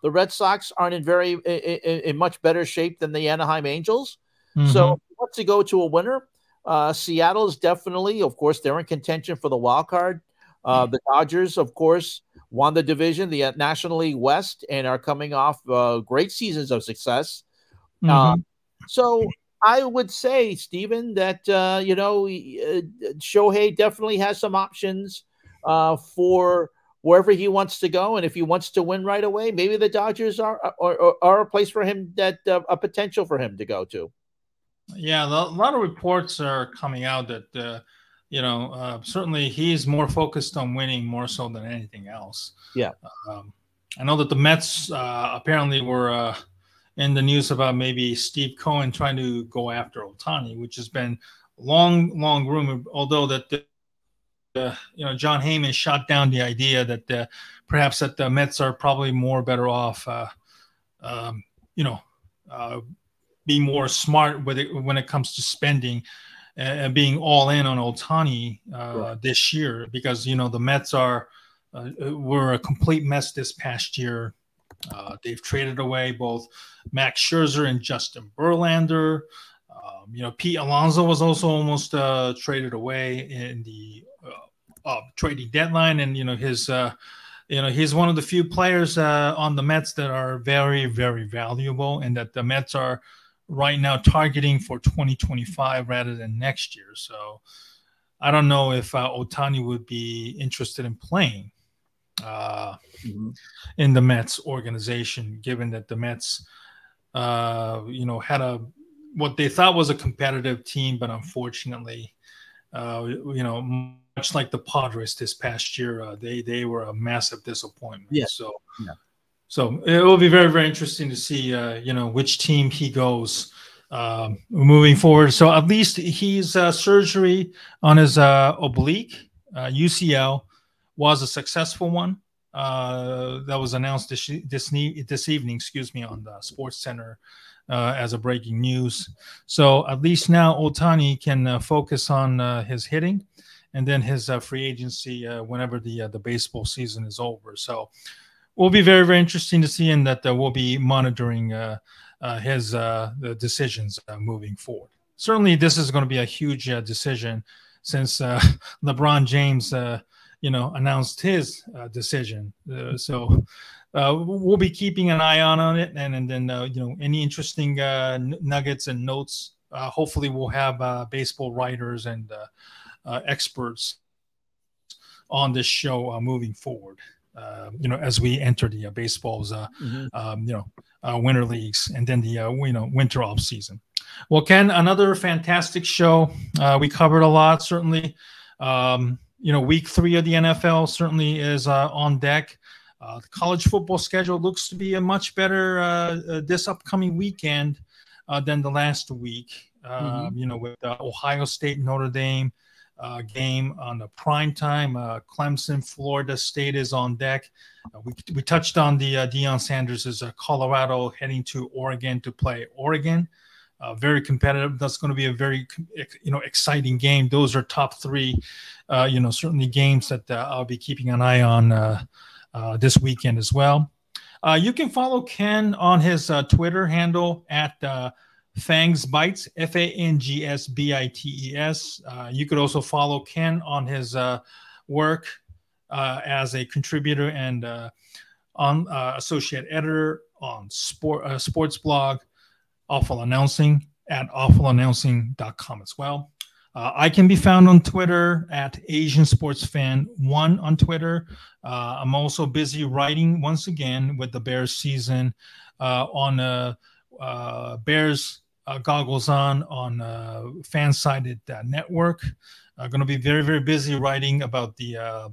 the Red Sox aren't in much better shape than the Anaheim Angels. So if he wants to go to a winner, Seattle is definitely, of course, they're in contention for the wild card. The Dodgers, of course, won the division, the National League West, and are coming off great seasons of success. So I would say, Stephen, that Shohei definitely has some options for wherever he wants to go, and if he wants to win right away, maybe the Dodgers are a place for him, that a potential for him to go to. Yeah, a lot of reports are coming out that certainly he's more focused on winning more so than anything else. Yeah, I know that the Mets apparently were in the news about maybe Steve Cohen trying to go after Ohtani, which has been long rumor. Although that John Heyman shot down the idea that perhaps that the Mets are probably better off, being more smart with it when it comes to spending and being all in on Ohtani this year, because the Mets were a complete mess this past year. They've traded away both Max Scherzer and Justin Verlander. Pete Alonso was also almost traded away in the trading deadline, and he's one of the few players on the Mets that are very, very valuable, and that the Mets are right now targeting for 2025 rather than next year. So I don't know if Ohtani would be interested in playing in the Mets organization, given that the Mets, had what they thought was a competitive team, but unfortunately, much like the Padres this past year, they were a massive disappointment. Yeah. So it will be very, very interesting to see, which team he goes moving forward. So at least his surgery on his oblique, UCL, was a successful one. That was announced this evening, on the Sports Center as a breaking news. So at least now Ohtani can focus on his hitting, and then his free agency whenever the baseball season is over. So will be very, very interesting to see, and that we'll be monitoring his the decisions moving forward. Certainly, this is going to be a huge decision, since LeBron James, announced his decision. So we'll be keeping an eye on it, and then any interesting nuggets and notes. Hopefully, we'll have baseball writers and experts on this show moving forward. As we enter the baseball's winter leagues, and then the winter off season. Well, Ken, another fantastic show. We covered a lot. Certainly, week 3 of the NFL certainly is on deck. The college football schedule looks to be a much better this upcoming weekend than the last week. With Ohio State, Notre Dame game on the prime time. Clemson, Florida State is on deck. We touched on the Deion Sanders' Colorado heading to Oregon to play Oregon. Very competitive. That's going to be a very exciting game. Those are top 3 certainly games that I'll be keeping an eye on this weekend as well. You can follow Ken on his Twitter handle at Fangs Bites, FANGSBITES. You could also follow Ken on his work as a contributor and on associate editor on sports blog Awful Announcing at awfulannouncing.com as well. I can be found on Twitter at Asian Sports Fan 1 on Twitter. I'm also busy writing once again with the Bears season on Bears Goggles on Fansided Network. Going to be very, very busy writing about the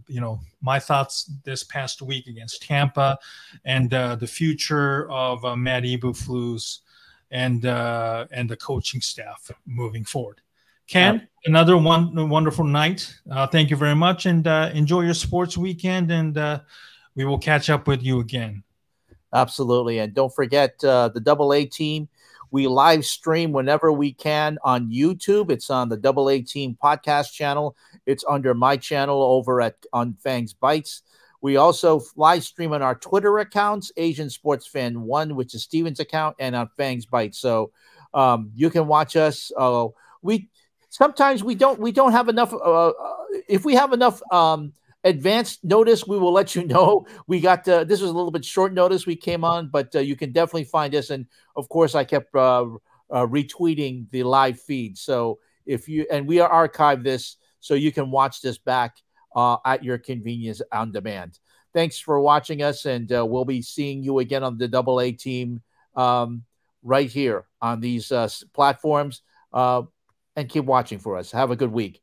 my thoughts this past week against Tampa, and the future of Matt Eberflus and the coaching staff moving forward. Ken, another wonderful night. Thank you very much, and enjoy your sports weekend, and we will catch up with you again. Absolutely. And don't forget the AA team. We live stream whenever we can on YouTube. It's on the AA Team podcast channel. It's under my channel over on Fangs Bites. We also live stream on our Twitter accounts, Asian Sports Fan 1, which is Steven's account, and on Fangs Bites. So you can watch us. Sometimes we don't have enough. If we have enough advanced notice, we will let you know. We got this was a little bit short notice we came on, but you can definitely find us. And of course, I kept retweeting the live feed. So we are archived this, so you can watch this back at your convenience on demand. Thanks for watching us, and we'll be seeing you again on the AA team right here on these platforms. And keep watching for us. Have a good week.